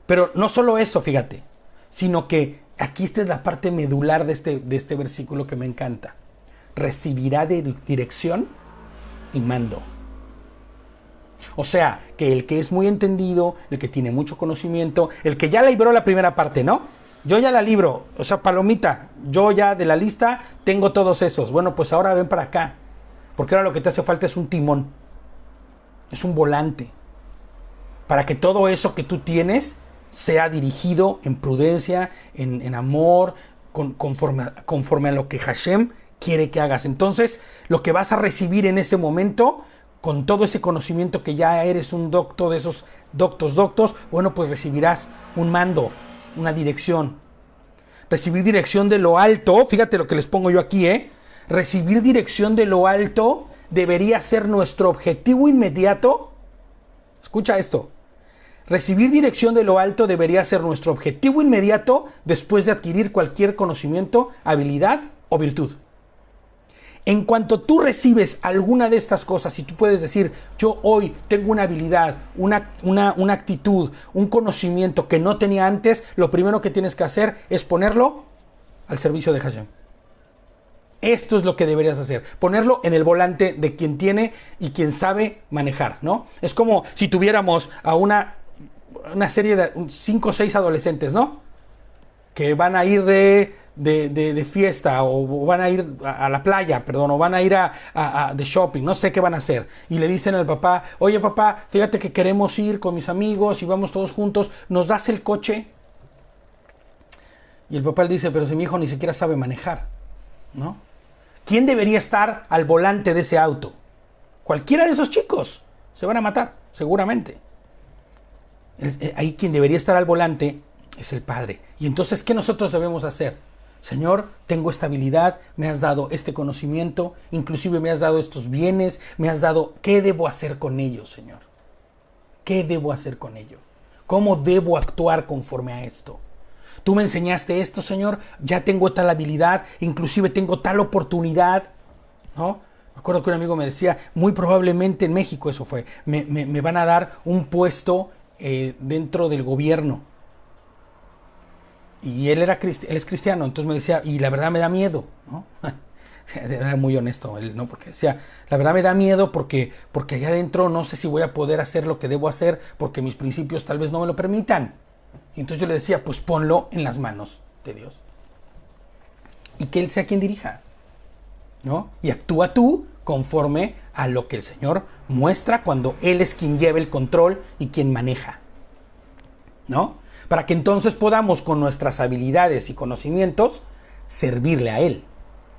Pero no solo eso, fíjate, sino que aquí esta es la parte medular de este versículo que me encanta. Recibirá dirección y mando. O sea, que el que es muy entendido, el que tiene mucho conocimiento, el que ya libró la primera parte, ¿no? Yo ya la libro, o sea, palomita, yo ya de la lista tengo todos esos. Bueno, pues ahora ven para acá, porque ahora lo que te hace falta es un timón, es un volante, para que todo eso que tú tienes sea dirigido en prudencia, en amor, conforme a lo que Hashem quiere que hagas. Entonces, lo que vas a recibir en ese momento, con todo ese conocimiento que ya eres un docto de esos doctos, bueno, pues recibirás un mando, una dirección. Recibir dirección de lo alto, fíjate lo que les pongo yo aquí, recibir dirección de lo alto debería ser nuestro objetivo inmediato. Escucha esto. Recibir dirección de lo alto debería ser nuestro objetivo inmediato después de adquirir cualquier conocimiento, habilidad o virtud. En cuanto tú recibes alguna de estas cosas y tú puedes decir, yo hoy tengo una habilidad, una actitud, un conocimiento que no tenía antes, lo primero que tienes que hacer es ponerlo al servicio de Hashem. Esto es lo que deberías hacer, ponerlo en el volante de quien tiene y quien sabe manejar, ¿no? Es como si tuviéramos a una serie de 5 o 6 adolescentes, ¿no? Que van a ir de fiesta o van a ir a la playa, perdón, o van a ir de shopping, no sé qué van a hacer. Y le dicen al papá, oye papá, fíjate que queremos ir con mis amigos y vamos todos juntos, ¿nos das el coche? Y el papá le dice, pero si mi hijo ni siquiera sabe manejar, ¿no? ¿Quién debería estar al volante de ese auto? Cualquiera de esos chicos. Se van a matar, seguramente. Ahí quien debería estar al volante es el Padre. Y entonces, ¿qué nosotros debemos hacer? Señor, tengo esta habilidad, me has dado este conocimiento, inclusive me has dado estos bienes, me has dado, ¿qué debo hacer con ellos, Señor? ¿Qué debo hacer con ello? ¿Cómo debo actuar conforme a esto? Tú me enseñaste esto, Señor, ya tengo tal habilidad, inclusive tengo tal oportunidad, ¿no? Me acuerdo que un amigo me decía, muy probablemente en México eso fue, me van a dar un puesto dentro del gobierno. Y él es cristiano, entonces me decía, y la verdad me da miedo, ¿no? Era muy honesto él, ¿no? Porque decía, la verdad me da miedo porque allá adentro no sé si voy a poder hacer lo que debo hacer porque mis principios tal vez no me lo permitan. Y entonces yo le decía, pues ponlo en las manos de Dios. Y que Él sea quien dirija, ¿no? Y actúa tú conforme a lo que el Señor muestra cuando Él es quien lleva el control y quien maneja, ¿no? Para que entonces podamos con nuestras habilidades y conocimientos servirle a Él,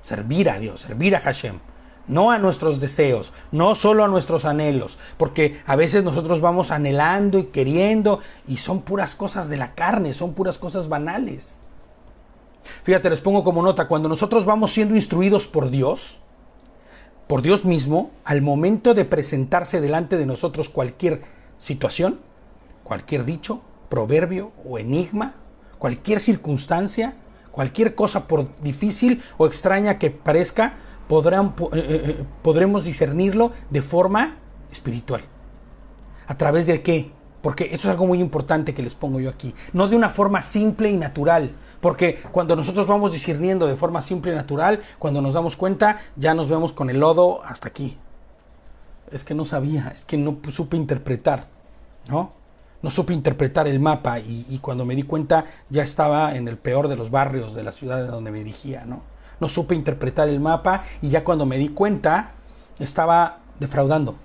servir a Dios, servir a Hashem. No a nuestros deseos, no solo a nuestros anhelos, porque a veces nosotros vamos anhelando y queriendo y son puras cosas de la carne, son puras cosas banales. Fíjate, les pongo como nota, cuando nosotros vamos siendo instruidos por Dios mismo, al momento de presentarse delante de nosotros cualquier situación, cualquier dicho, proverbio o enigma, cualquier circunstancia, cualquier cosa por difícil o extraña que parezca, podremos discernirlo de forma espiritual. ¿A través de qué? Porque esto es algo muy importante que les pongo yo aquí. No de una forma simple y natural. Porque cuando nosotros vamos discerniendo de forma simple y natural, cuando nos damos cuenta, ya nos vemos con el lodo hasta aquí. Es que no sabía, es que no supe interpretar, ¿no? No supe interpretar el mapa y cuando me di cuenta ya estaba en el peor de los barrios de la ciudad donde me dirigía, ¿no? No supe interpretar el mapa y ya cuando me di cuenta estaba defraudando.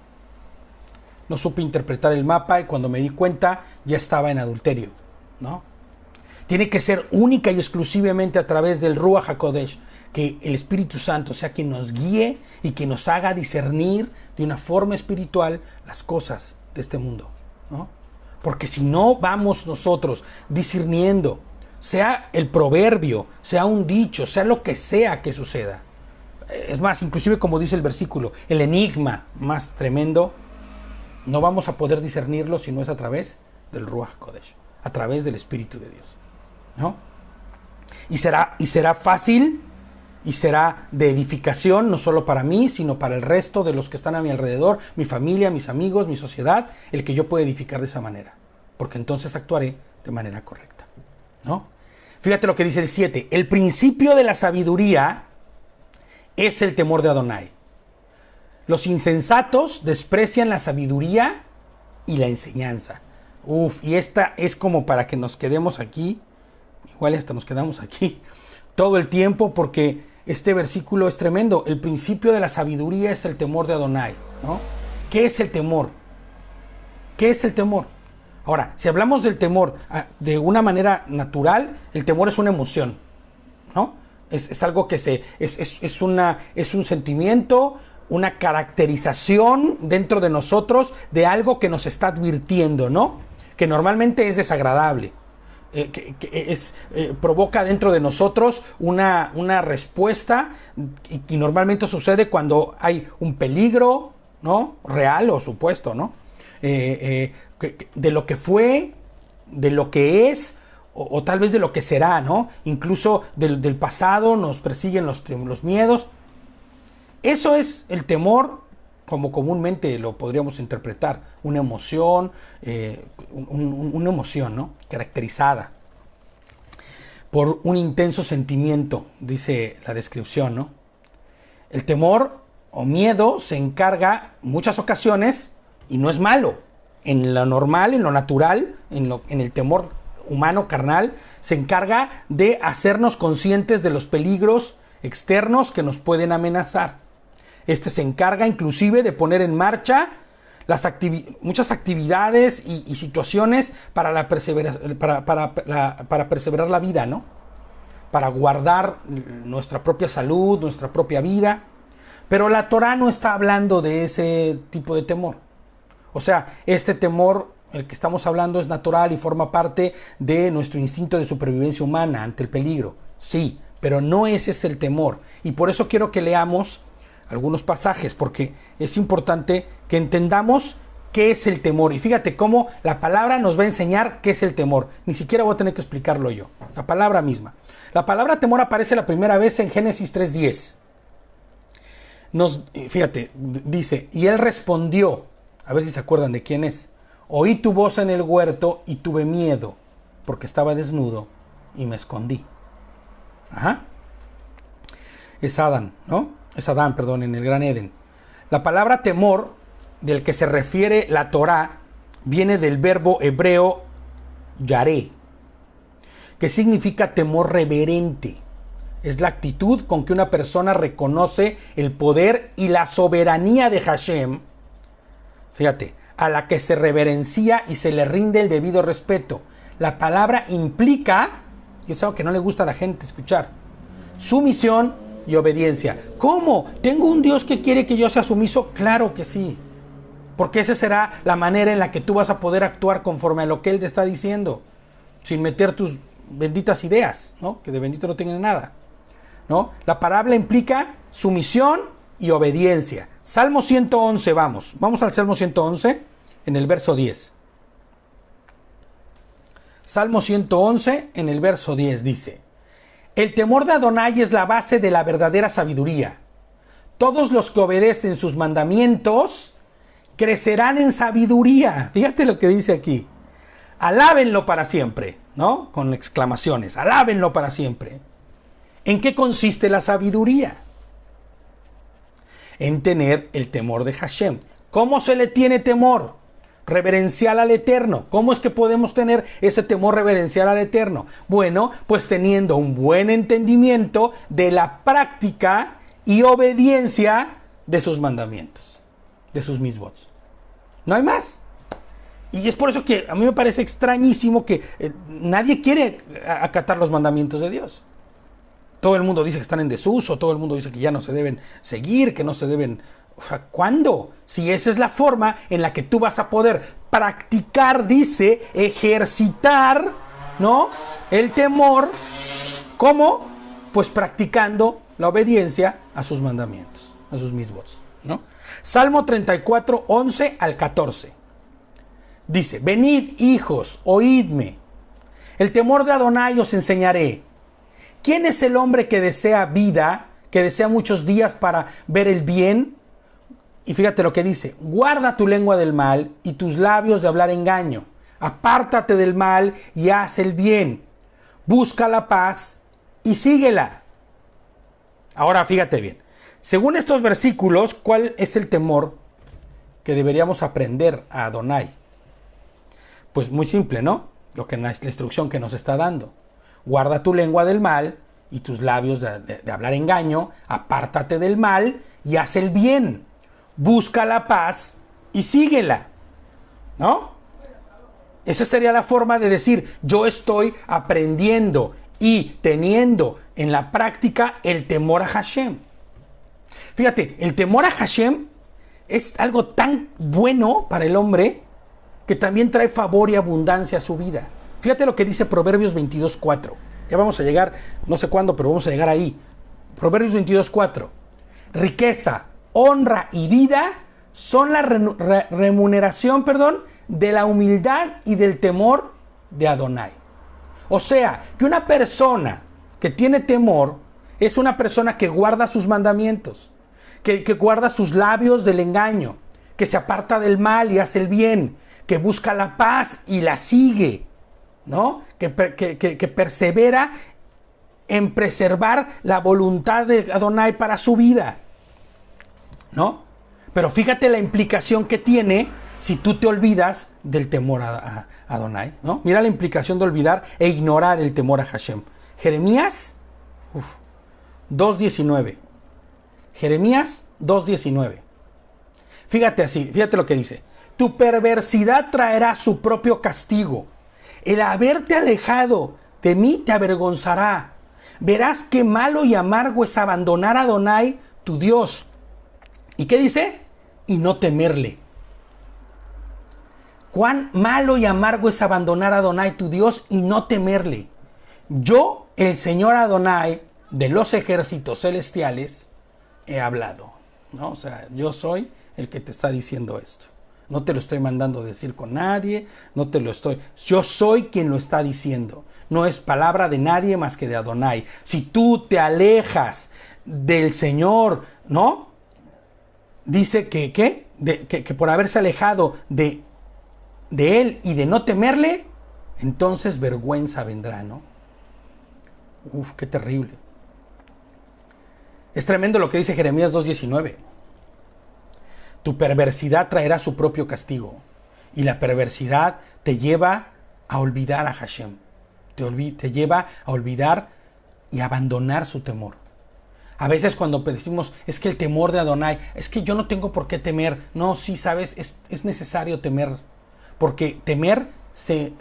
No supe interpretar el mapa y cuando me di cuenta ya estaba en adulterio, ¿no? Tiene que ser única y exclusivamente a través del Ruach HaKodesh, que el Espíritu Santo sea quien nos guíe y quien nos haga discernir de una forma espiritual las cosas de este mundo, ¿no? Porque si no vamos nosotros discerniendo sea el proverbio, sea un dicho, sea lo que sea que suceda. Es más, inclusive como dice el versículo, el enigma más tremendo, no vamos a poder discernirlo si no es a través del Ruach Kodesh, a través del Espíritu de Dios, ¿no? Y será fácil y será de edificación, no solo para mí, sino para el resto de los que están a mi alrededor, mi familia, mis amigos, mi sociedad, el que yo pueda edificar de esa manera, porque entonces actuaré de manera correcta, ¿no? Fíjate lo que dice el 7, el principio de la sabiduría es el temor de Adonai. Los insensatos desprecian la sabiduría y la enseñanza. Y esta es como para que nos quedemos aquí, igual hasta nos quedamos aquí todo el tiempo, porque este versículo es tremendo. El principio de la sabiduría es el temor de Adonai, ¿no? ¿Qué es el temor? ¿Qué es el temor? Ahora, si hablamos del temor de una manera natural, el temor es una emoción, ¿no? Es algo que es un sentimiento, una caracterización dentro de nosotros de algo que nos está advirtiendo, ¿no? Que normalmente es desagradable. Provoca dentro de nosotros una respuesta y normalmente sucede cuando hay un peligro, ¿no? Real o supuesto, ¿no? De lo que fue, de lo que es o tal vez de lo que será, ¿no? Incluso del pasado nos persiguen los miedos. Eso es el temor, como comúnmente lo podríamos interpretar, una emoción, una emoción, ¿no? Caracterizada por un intenso sentimiento, dice la descripción, ¿no? El temor o miedo se encarga en muchas ocasiones, y no es malo, en lo normal, en lo natural, en el temor humano carnal, se encarga de hacernos conscientes de los peligros externos que nos pueden amenazar. Este se encarga inclusive de poner en marcha muchas actividades y situaciones para perseverar la vida, ¿no? Para guardar nuestra propia salud, nuestra propia vida. Pero la Torá no está hablando de ese tipo de temor. O sea, este temor, el que estamos hablando, es natural y forma parte de nuestro instinto de supervivencia humana ante el peligro. Sí, pero no ese es el temor. Y por eso quiero que leamos algunos pasajes, porque es importante que entendamos qué es el temor. Y fíjate cómo la palabra nos va a enseñar qué es el temor. Ni siquiera voy a tener que explicarlo yo. La palabra misma. La palabra temor aparece la primera vez en Génesis 3:10. Fíjate, dice, y él respondió, a ver si se acuerdan de quién es. Oí tu voz en el huerto y tuve miedo, porque estaba desnudo y me escondí. Ajá. Es Adán, ¿no? Es Adán, perdón, en el Gran Edén. La palabra temor, del que se refiere la Torá, viene del verbo hebreo yaré, que significa temor reverente. Es la actitud con que una persona reconoce el poder y la soberanía de Hashem, fíjate, a la que se reverencia y se le rinde el debido respeto. La palabra implica, y es algo que no le gusta a la gente escuchar, sumisión y obediencia. ¿Cómo? ¿Tengo un Dios que quiere que yo sea sumiso? Claro que sí. Porque esa será la manera en la que tú vas a poder actuar conforme a lo que Él te está diciendo, sin meter tus benditas ideas, ¿no? Que de bendito no tienen nada, ¿no? La palabra implica sumisión y obediencia. Salmo 111, vamos al Salmo 111 en el verso 10. Salmo 111 en el verso 10 dice: el temor de Adonai es la base de la verdadera sabiduría. Todos los que obedecen sus mandamientos crecerán en sabiduría. Fíjate lo que dice aquí. Alábenlo para siempre, ¿no? Con exclamaciones. Alábenlo para siempre. ¿En qué consiste la sabiduría? En tener el temor de Hashem. ¿Cómo se le tiene temor? Reverencial al Eterno. ¿Cómo es que podemos tener ese temor reverencial al Eterno? Bueno, pues teniendo un buen entendimiento de la práctica y obediencia de sus mandamientos, de sus mitzvot. No hay más. Y es por eso que a mí me parece extrañísimo que nadie quiere acatar los mandamientos de Dios. Todo el mundo dice que están en desuso, todo el mundo dice que ya no se deben seguir, que no se deben... O sea, ¿cuándo? Si esa es la forma en la que tú vas a poder practicar, dice, ejercitar ¿no? El temor, ¿cómo? Pues practicando la obediencia a sus mandamientos, a sus mitzvot, ¿no? Salmo 34, 11 al 14. Dice, venid hijos, oídme. El temor de Adonai os enseñaré. ¿Quién es el hombre que desea vida, que desea muchos días para ver el bien? Y fíjate lo que dice, guarda tu lengua del mal y tus labios de hablar engaño. Apártate del mal y haz el bien. Busca la paz y síguela. Ahora fíjate bien. Según estos versículos, ¿cuál es el temor que deberíamos aprender a Adonai? Pues muy simple, ¿no? La instrucción que nos está dando. Guarda tu lengua del mal y tus labios de hablar engaño. Apártate del mal y haz el bien. Busca la paz y síguela, ¿no? Esa sería la forma de decir, yo estoy aprendiendo y teniendo en la práctica el temor a Hashem. Fíjate, el temor a Hashem es algo tan bueno para el hombre que también trae favor y abundancia a su vida. Fíjate lo que dice Proverbios 22:4. Ya vamos a llegar, no sé cuándo, pero vamos a llegar ahí. Proverbios 22:4. Riqueza, honra y vida son la remuneración, de la humildad y del temor de Adonai. O sea, que una persona que tiene temor es una persona que guarda sus mandamientos, que guarda sus labios del engaño, que se aparta del mal y hace el bien, que busca la paz y la sigue, ¿no? Que persevera en preservar la voluntad de Adonai para su vida, ¿no? Pero fíjate la implicación que tiene si tú te olvidas del temor a Adonai, ¿no? Mira la implicación de olvidar e ignorar el temor a Hashem. Jeremías 2:19. Jeremías 2:19. Fíjate lo que dice. Tu perversidad traerá su propio castigo. El haberte alejado de mí te avergonzará. Verás qué malo y amargo es abandonar a Adonai, tu Dios. ¿Y qué dice? Y no temerle. Cuán malo y amargo es abandonar a Adonai, tu Dios, y no temerle. Yo, el Señor Adonai, de los ejércitos celestiales, he hablado, ¿no? O sea, yo soy el que te está diciendo esto. No te lo estoy mandando decir con nadie, yo soy quien lo está diciendo. No es palabra de nadie más que de Adonai. Si tú te alejas del Señor, ¿no? Dice que por haberse alejado de Él y de no temerle, entonces vergüenza vendrá, ¿no? Uf, qué terrible. Es tremendo lo que dice Jeremías 2:19. Tu perversidad traerá su propio castigo. Y la perversidad te lleva a olvidar a Hashem. Te lleva a olvidar y abandonar su temor. A veces cuando decimos, es que el temor de Adonai, es que yo no tengo por qué temer. No, sí, sabes, es necesario temer. Porque temer se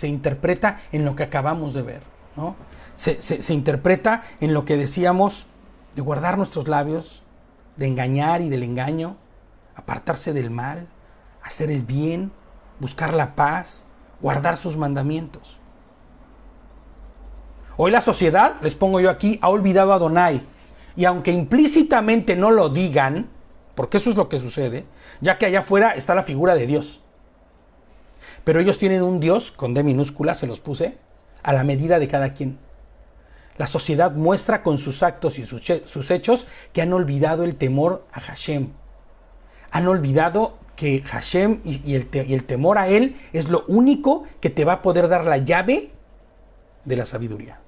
interpreta en lo que acabamos de ver, ¿no? Se interpreta en lo que decíamos de guardar nuestros labios, de engañar y del engaño, apartarse del mal, hacer el bien, buscar la paz, guardar sus mandamientos. Hoy la sociedad, les pongo yo aquí, ha olvidado a Adonai. Y aunque implícitamente no lo digan, porque eso es lo que sucede, ya que allá afuera está la figura de Dios. Pero ellos tienen un Dios, con D minúscula, se los puse, a la medida de cada quien. La sociedad muestra con sus actos y sus hechos que han olvidado el temor a Hashem. Han olvidado que Hashem y el temor a Él es lo único que te va a poder dar la llave de la sabiduría.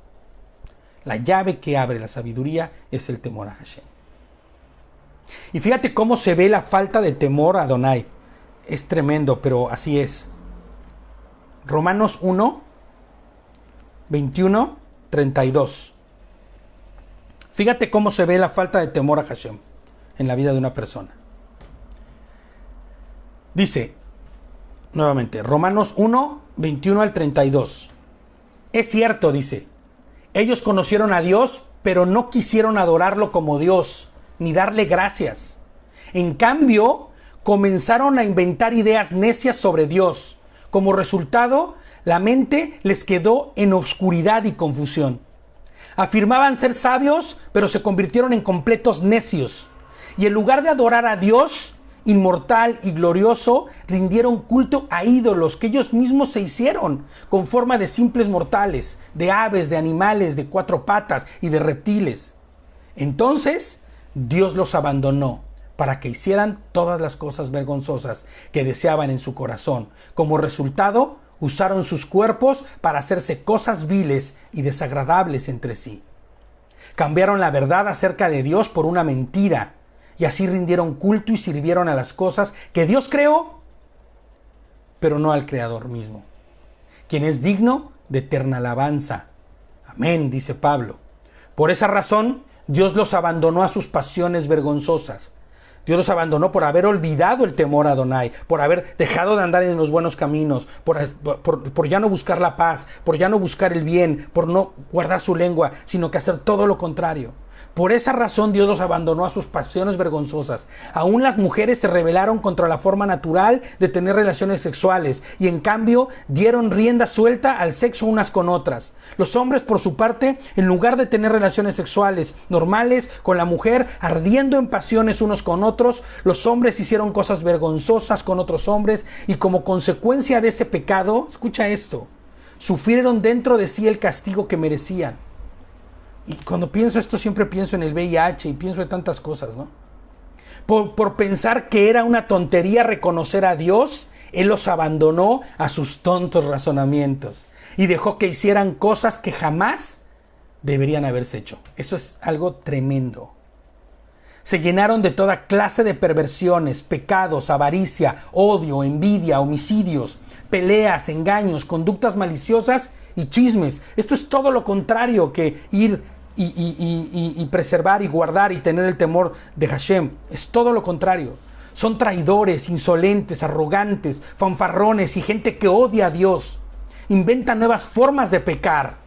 La llave que abre la sabiduría es el temor a Hashem. Y fíjate cómo se ve la falta de temor a Adonai. Es tremendo, pero así es. Romanos 1, 21, 32. Fíjate cómo se ve la falta de temor a Hashem en la vida de una persona. Dice, nuevamente, Romanos 1, 21 al 32. Es cierto, dice, ellos conocieron a Dios, pero no quisieron adorarlo como Dios, ni darle gracias. En cambio, comenzaron a inventar ideas necias sobre Dios. Como resultado, La mente les quedó en obscuridad y confusión. Afirmaban ser sabios, pero se convirtieron en completos necios. Y en lugar de adorar a Dios, inmortal y glorioso, rindieron culto a ídolos que ellos mismos se hicieron, con forma de simples mortales, de aves, de animales, de cuatro patas y de reptiles. Entonces, Dios los abandonó para que hicieran todas las cosas vergonzosas que deseaban en su corazón. Como resultado, usaron sus cuerpos para hacerse cosas viles y desagradables entre sí. Cambiaron la verdad acerca de Dios por una mentira, y así rindieron culto y sirvieron a las cosas que Dios creó, pero no al Creador mismo, quien es digno de eterna alabanza. Amén, dice Pablo. Por esa razón, Dios los abandonó a sus pasiones vergonzosas. Dios los abandonó por haber olvidado el temor a Adonai, por haber dejado de andar en los buenos caminos, por ya no buscar la paz, por ya no buscar el bien, por no guardar su lengua, sino que hacer todo lo contrario. Por esa razón Dios los abandonó a sus pasiones vergonzosas. Aún las mujeres se rebelaron contra la forma natural de tener relaciones sexuales y en cambio dieron rienda suelta al sexo unas con otras. Los hombres, por su parte, en lugar de tener relaciones sexuales normales con la mujer, ardiendo en pasiones unos con otros, los hombres hicieron cosas vergonzosas con otros hombres y como consecuencia de ese pecado, escucha esto, sufrieron dentro de sí el castigo que merecían. Y cuando pienso esto siempre pienso en el VIH y pienso en tantas cosas, ¿no? Por pensar que era una tontería reconocer a Dios, Él los abandonó a sus tontos razonamientos y dejó que hicieran cosas que jamás deberían haberse hecho. Eso es algo tremendo. Se llenaron de toda clase de perversiones, pecados, avaricia, odio, envidia, homicidios, peleas, engaños, conductas maliciosas y chismes. Esto es todo lo contrario que ir y preservar y guardar y tener el temor de Hashem. Es todo lo contrario. Son traidores, insolentes, arrogantes, fanfarrones y gente que odia a Dios. Inventan nuevas formas de pecar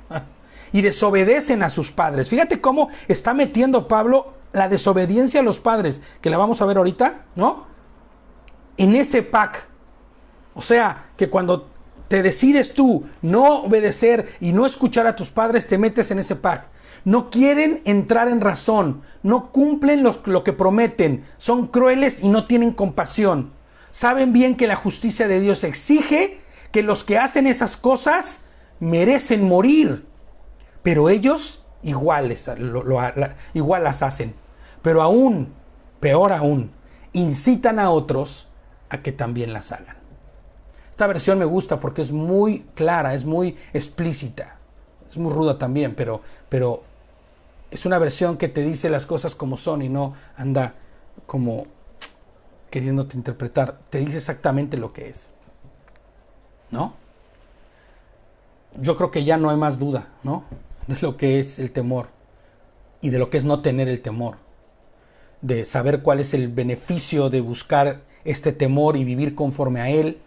y desobedecen a sus padres. Fíjate cómo está metiendo Pablo la desobediencia a los padres, que la vamos a ver ahorita, ¿no? En ese pack. O sea, que cuando te decides tú no obedecer y no escuchar a tus padres, te metes en ese pack. No quieren entrar en razón, no cumplen lo que prometen, son crueles y no tienen compasión. Saben bien que la justicia de Dios exige que los que hacen esas cosas merecen morir, pero ellos igual las hacen. Pero aún, peor aún, incitan a otros a que también las hagan. Esta versión me gusta porque es muy clara, es muy explícita. Es muy ruda también, pero es una versión que te dice las cosas como son y no anda como queriéndote interpretar. Te dice exactamente lo que es, ¿no? Yo creo que ya no hay más duda, ¿no? De lo que es el temor y de lo que es no tener el temor. De saber cuál es el beneficio de buscar este temor y vivir conforme a él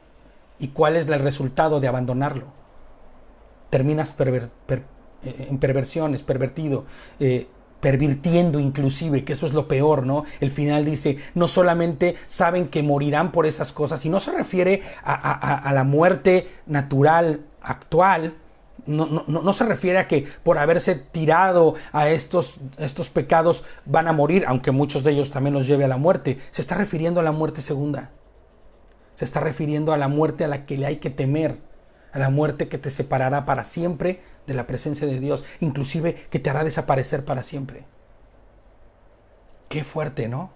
y cuál es el resultado de abandonarlo. Terminas en perversiones, pervertido, pervirtiendo inclusive, que eso es lo peor, ¿no? El final dice, no solamente saben que morirán por esas cosas, y no se refiere a la muerte natural actual, no se refiere a que por haberse tirado a estos pecados van a morir, aunque muchos de ellos también los lleve a la muerte. Se está refiriendo a la muerte segunda. Se está refiriendo a la muerte a la que le hay que temer, a la muerte que te separará para siempre de la presencia de Dios, inclusive que te hará desaparecer para siempre. Qué fuerte, ¿no?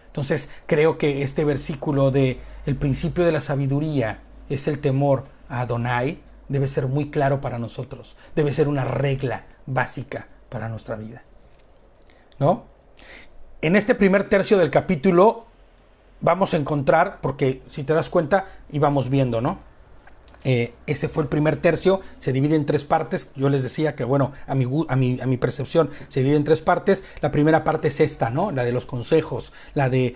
Entonces creo que este versículo de el principio de la sabiduría es el temor a Adonai, debe ser muy claro para nosotros, debe ser una regla básica para nuestra vida, ¿no? En este primer tercio del capítulo vamos a encontrar, porque si te das cuenta íbamos viendo, ¿no? Ese fue el primer tercio, se divide en tres partes. Yo les decía que, bueno, a mi percepción se divide en tres partes. La primera parte es esta, ¿no? La de los consejos, la de,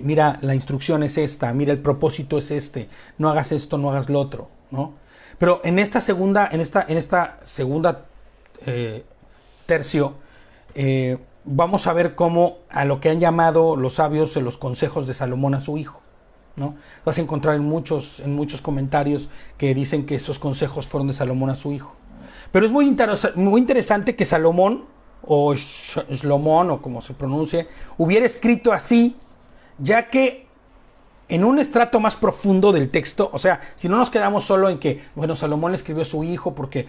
mira, la instrucción es esta, mira, el propósito es este, no hagas esto, no hagas lo otro, ¿no? Pero en esta segunda tercio, vamos a ver cómo a lo que han llamado los sabios los consejos de Salomón a su hijo, ¿no? Vas a encontrar en muchos comentarios que dicen que esos consejos fueron de Salomón a su hijo. Pero es muy interesante que Salomón, o Shlomón, o como se pronuncie, hubiera escrito así, ya que en un estrato más profundo del texto, o sea, si no nos quedamos solo en que, bueno, Salomón le escribió a su hijo porque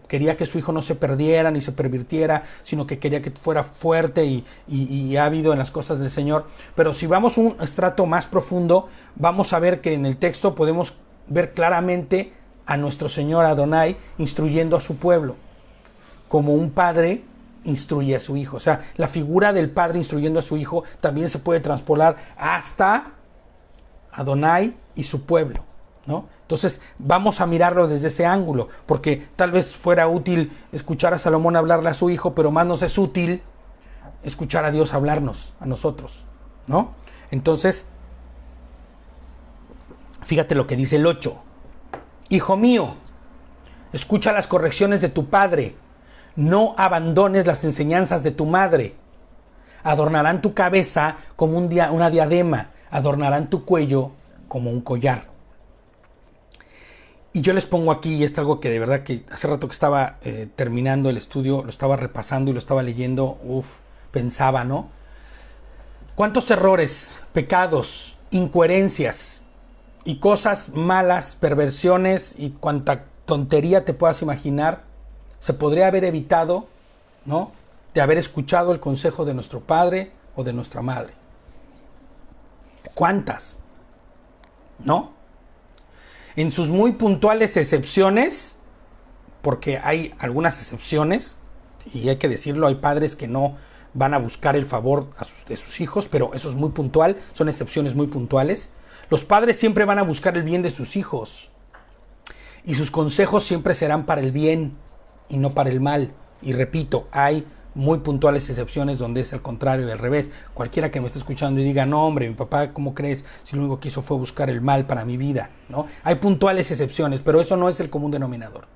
quería que su hijo no se perdiera ni se pervirtiera, sino que quería que fuera fuerte y ávido en las cosas del Señor. Pero si vamos a un estrato más profundo, vamos a ver que en el texto podemos ver claramente a nuestro Señor Adonai instruyendo a su pueblo, como un padre instruye a su hijo. O sea, la figura del padre instruyendo a su hijo también se puede traspolar hasta Adonai y su pueblo, ¿no? Entonces vamos a mirarlo desde ese ángulo, porque tal vez fuera útil escuchar a Salomón hablarle a su hijo, pero más nos es útil escuchar a Dios hablarnos a nosotros, ¿no? Entonces, fíjate lo que dice el 8. Hijo mío, escucha las correcciones de tu padre, no abandones las enseñanzas de tu madre. Adornarán tu cabeza como una diadema, adornarán tu cuello como un collar. Y yo les pongo aquí, y esto es algo que de verdad que hace rato que estaba terminando el estudio, lo estaba repasando y lo estaba leyendo, pensaba, ¿no? ¿Cuántos errores, pecados, incoherencias y cosas malas, perversiones y cuánta tontería te puedas imaginar se podría haber evitado, ¿no?, de haber escuchado el consejo de nuestro padre o de nuestra madre? ¿Cuántas? ¿No? En sus muy puntuales excepciones, porque hay algunas excepciones, y hay que decirlo, hay padres que no van a buscar el favor de sus hijos, pero eso es muy puntual, son excepciones muy puntuales. Los padres siempre van a buscar el bien de sus hijos, y sus consejos siempre serán para el bien y no para el mal. Y repito, hay muy puntuales excepciones donde es al contrario y al revés. Cualquiera que me esté escuchando y diga, no hombre, mi papá, ¿cómo crees? Si lo único que hizo fue buscar el mal para mi vida, ¿no? Hay puntuales excepciones, pero eso no es el común denominador.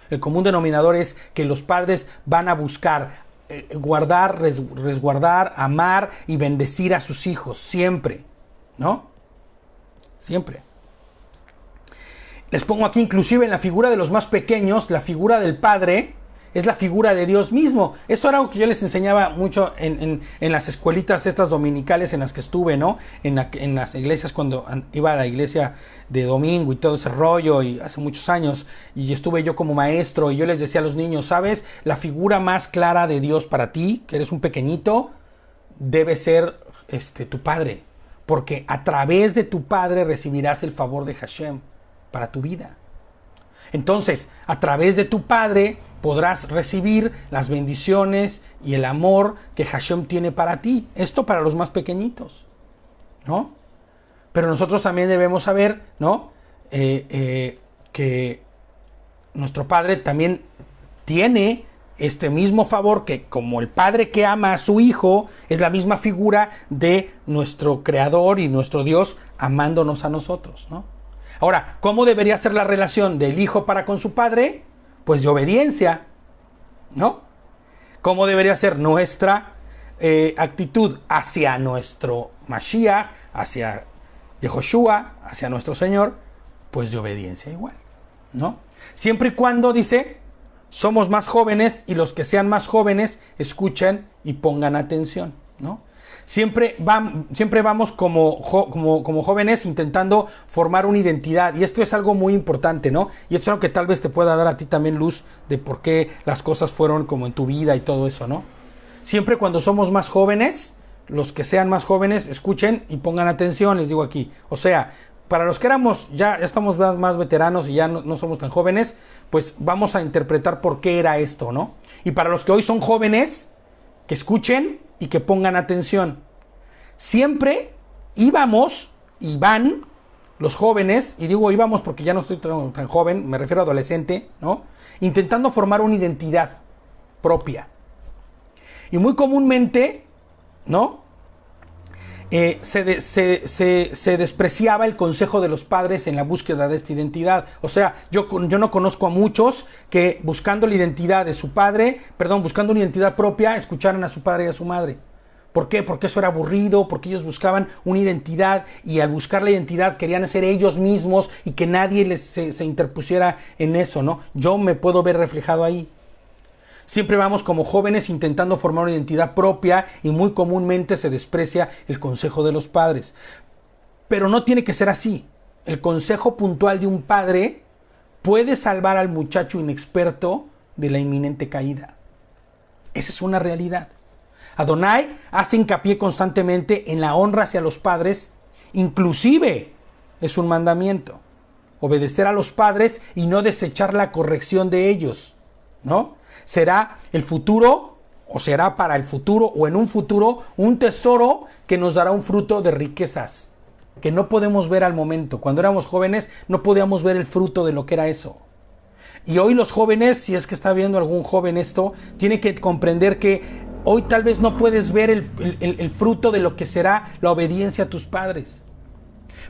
El común denominador es que los padres van a buscar guardar, resguardar, amar y bendecir a sus hijos, siempre, ¿no? Siempre. Les pongo aquí, inclusive en la figura de los más pequeños, la figura del padre es la figura de Dios mismo. Eso era algo que yo les enseñaba mucho en las escuelitas estas dominicales en las que estuve, ¿no? En las iglesias, cuando iba a la iglesia de domingo y todo ese rollo, y hace muchos años, y estuve yo como maestro, y yo les decía a los niños, ¿sabes? La figura más clara de Dios para ti, que eres un pequeñito, debe ser tu padre, porque a través de tu padre recibirás el favor de Hashem para tu vida. Entonces, a través de tu padre podrás recibir las bendiciones y el amor que Hashem tiene para ti. Esto para los más pequeñitos, ¿no? Pero nosotros también debemos saber, ¿no?, que nuestro padre también tiene este mismo favor, que como el padre que ama a su hijo, es la misma figura de nuestro creador y nuestro Dios amándonos a nosotros, ¿no? Ahora, ¿cómo debería ser la relación del hijo para con su padre? Pues de obediencia, ¿no? ¿Cómo debería ser nuestra actitud hacia nuestro Mashiach, hacia Yehoshua, hacia nuestro Señor? Pues de obediencia igual, ¿no? Siempre y cuando, dice, somos más jóvenes, y los que sean más jóvenes escuchen y pongan atención, ¿no? Siempre vamos como jóvenes intentando formar una identidad, y esto es algo muy importante, ¿no? Y esto es algo que tal vez te pueda dar a ti también luz de por qué las cosas fueron como en tu vida y todo eso, ¿no? Siempre cuando somos más jóvenes, los que sean más jóvenes escuchen y pongan atención, les digo aquí. O sea, para los que ya estamos más veteranos y ya no somos tan jóvenes, pues vamos a interpretar por qué era esto, ¿no? Y para los que hoy son jóvenes, que escuchen y que pongan atención. Siempre íbamos y van los jóvenes, y digo íbamos porque ya no estoy tan joven, me refiero a adolescente, ¿no?, intentando formar una identidad propia. Y muy comúnmente, ¿no?, se despreciaba el consejo de los padres en la búsqueda de esta identidad. O sea, yo no conozco a muchos que buscando la identidad de su padre, buscando una identidad propia, escucharan a su padre y a su madre. ¿Por qué? Porque eso era aburrido, porque ellos buscaban una identidad y al buscar la identidad querían ser ellos mismos y que nadie se interpusiera en eso, ¿no? Yo me puedo ver reflejado ahí. Siempre vamos como jóvenes intentando formar una identidad propia y muy comúnmente se desprecia el consejo de los padres. Pero no tiene que ser así. El consejo puntual de un padre puede salvar al muchacho inexperto de la inminente caída. Esa es una realidad. Adonai hace hincapié constantemente en la honra hacia los padres, inclusive es un mandamiento. Obedecer a los padres y no desechar la corrección de ellos, ¿no? Será el futuro, o será para el futuro, o en un futuro, un tesoro que nos dará un fruto de riquezas, que no podemos ver al momento. Cuando éramos jóvenes no podíamos ver el fruto de lo que era eso. Y hoy los jóvenes, si es que está viendo algún joven esto, tiene que comprender que hoy tal vez no puedes ver el fruto de lo que será la obediencia a tus padres.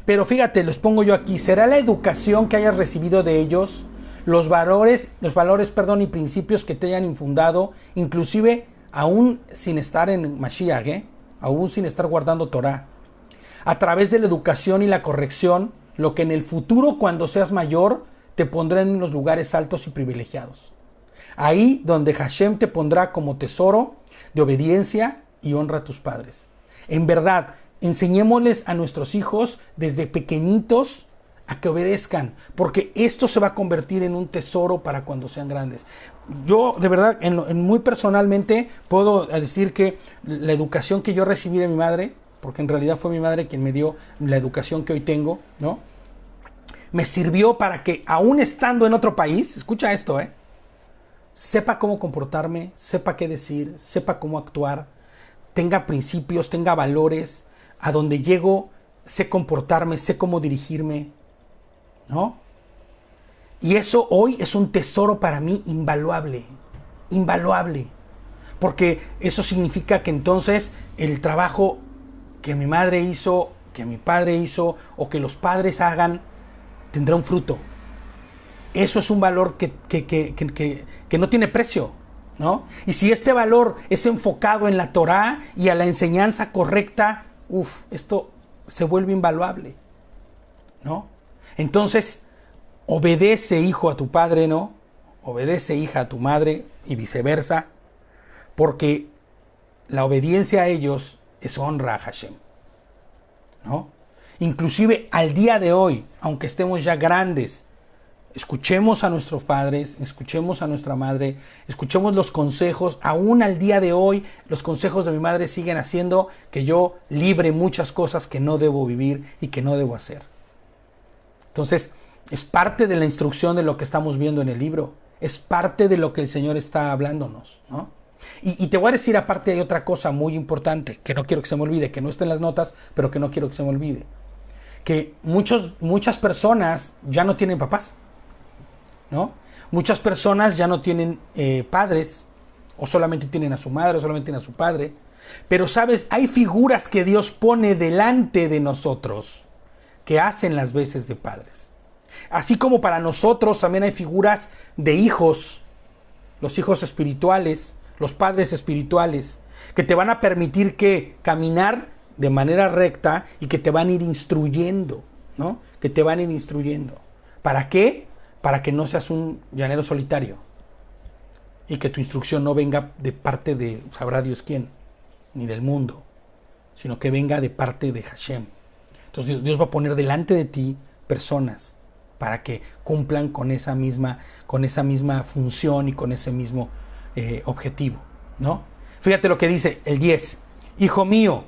Pero fíjate, les pongo yo aquí, será la educación que hayas recibido de ellos, los valores, y principios que te hayan infundado, inclusive aún sin estar en Mashiach, aún sin estar guardando Torah. A través de la educación y la corrección, lo que en el futuro, cuando seas mayor, te pondrá en los lugares altos y privilegiados. Ahí donde Hashem te pondrá como tesoro de obediencia y honra a tus padres. En verdad, enseñémosles a nuestros hijos desde pequeñitos a que obedezcan, porque esto se va a convertir en un tesoro para cuando sean grandes. Yo, de verdad, muy personalmente, puedo decir que la educación que yo recibí de mi madre, porque en realidad fue mi madre quien me dio la educación que hoy tengo, ¿no? Me sirvió para que, aún estando en otro país, escucha esto, sepa cómo comportarme, sepa qué decir, sepa cómo actuar, tenga principios, tenga valores, a donde llego, sé comportarme, sé cómo dirigirme, ¿no? Y eso hoy es un tesoro para mí invaluable, invaluable, porque eso significa que entonces el trabajo que mi madre hizo, que mi padre hizo, o que los padres hagan, tendrá un fruto. Eso es un valor que no tiene precio, ¿no? Y si este valor es enfocado en la Torá y a la enseñanza correcta, esto se vuelve invaluable, ¿no? Entonces, obedece, hijo, a tu padre, ¿no? Obedece, hija, a tu madre y viceversa, porque la obediencia a ellos es honra a Hashem, ¿no? Inclusive al día de hoy, aunque estemos ya grandes, escuchemos a nuestros padres, escuchemos a nuestra madre, escuchemos los consejos. Aún al día de hoy, los consejos de mi madre siguen haciendo que yo libre muchas cosas que no debo vivir y que no debo hacer. Entonces, es parte de la instrucción de lo que estamos viendo en el libro. Es parte de lo que el Señor está hablándonos, ¿no? Y te voy a decir, aparte, hay otra cosa muy importante que no quiero que se me olvide, que no está en las notas, pero que no quiero que se me olvide. Que muchas personas ya no tienen papás, ¿no? Muchas personas ya no tienen padres, o solamente tienen a su madre, o solamente tienen a su padre. Pero, ¿sabes? Hay figuras que Dios pone delante de nosotros que hacen las veces de padres. Así como para nosotros también hay figuras de hijos, los hijos espirituales, los padres espirituales, que te van a permitir que caminar de manera recta y que te van a ir instruyendo, ¿no? Que te van a ir instruyendo. ¿Para qué? Para que no seas un llanero solitario y que tu instrucción no venga de parte de sabrá Dios quién, ni del mundo, sino que venga de parte de Hashem. Entonces Dios va a poner delante de ti personas para que cumplan con esa misma función y con ese mismo objetivo, ¿no? Fíjate lo que dice el 10. Hijo mío,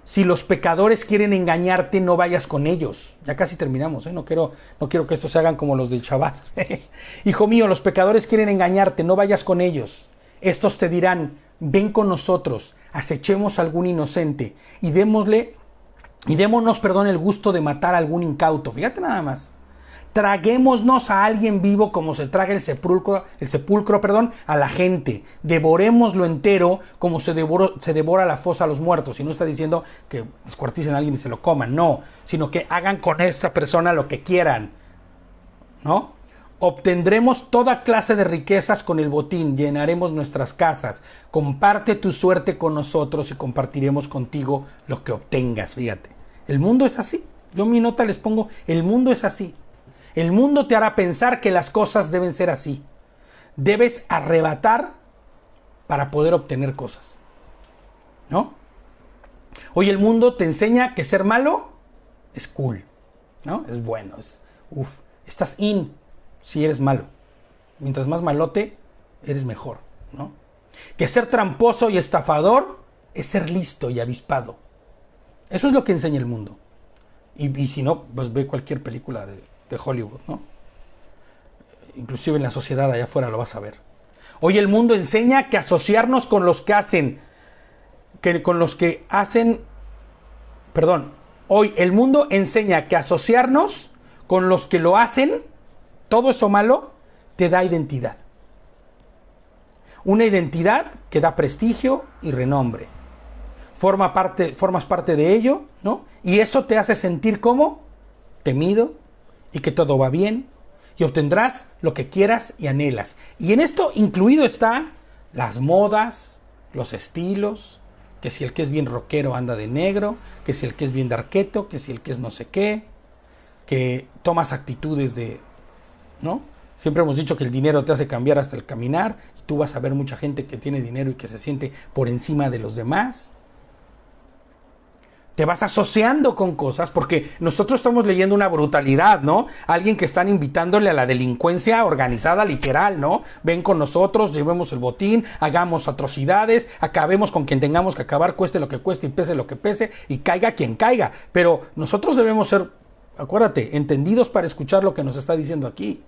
si los pecadores quieren engañarte, no vayas con ellos. Ya casi terminamos, no quiero que estos se hagan como los del Shabbat. Hijo mío, los pecadores quieren engañarte, no vayas con ellos. Estos te dirán, ven con nosotros, acechemos a algún inocente y démonos, el gusto de matar a algún incauto. Fíjate nada más. Traguémonos a alguien vivo como se traga el sepulcro, a la gente. Devorémoslo entero como se devora la fosa a los muertos. Y no está diciendo que descuarticen a alguien y se lo coman, no. Sino que hagan con esta persona lo que quieran, ¿no? Obtendremos toda clase de riquezas con el botín, llenaremos nuestras casas. Comparte tu suerte con nosotros y compartiremos contigo lo que obtengas. Fíjate, el mundo es así. Yo en mi nota les pongo, el mundo es así. El mundo te hará pensar que las cosas deben ser así. Debes arrebatar para poder obtener cosas, ¿no? Hoy el mundo te enseña que ser malo es cool, ¿no? Es bueno, estás in si eres malo. Mientras más malote, eres mejor, ¿no? Que ser tramposo y estafador es ser listo y avispado. Eso es lo que enseña el mundo. Y si no, pues ve cualquier película de Hollywood, ¿no? Inclusive en la sociedad allá afuera lo vas a ver. Hoy el mundo enseña que asociarnos con los que hacen, hoy el mundo enseña que asociarnos con los que lo hacen, todo eso malo, te da identidad. Una identidad que da prestigio y renombre. Formas parte de ello, ¿no? Y eso te hace sentir como temido y que todo va bien y obtendrás lo que quieras y anhelas. Y en esto incluido está las modas, los estilos, que si el que es bien rockero anda de negro, que si el que es bien darqueto, que si el que es no sé qué, que tomas actitudes de, ¿no? Siempre hemos dicho que el dinero te hace cambiar hasta el caminar, y tú vas a ver mucha gente que tiene dinero y que se siente por encima de los demás. Te vas asociando con cosas, porque nosotros estamos leyendo una brutalidad, ¿no? Alguien que están invitándole a la delincuencia organizada literal, ¿no? Ven con nosotros, llevemos el botín, hagamos atrocidades, acabemos con quien tengamos que acabar, cueste lo que cueste y pese lo que pese, y caiga quien caiga. Pero nosotros debemos ser, acuérdate, entendidos para escuchar lo que nos está diciendo aquí.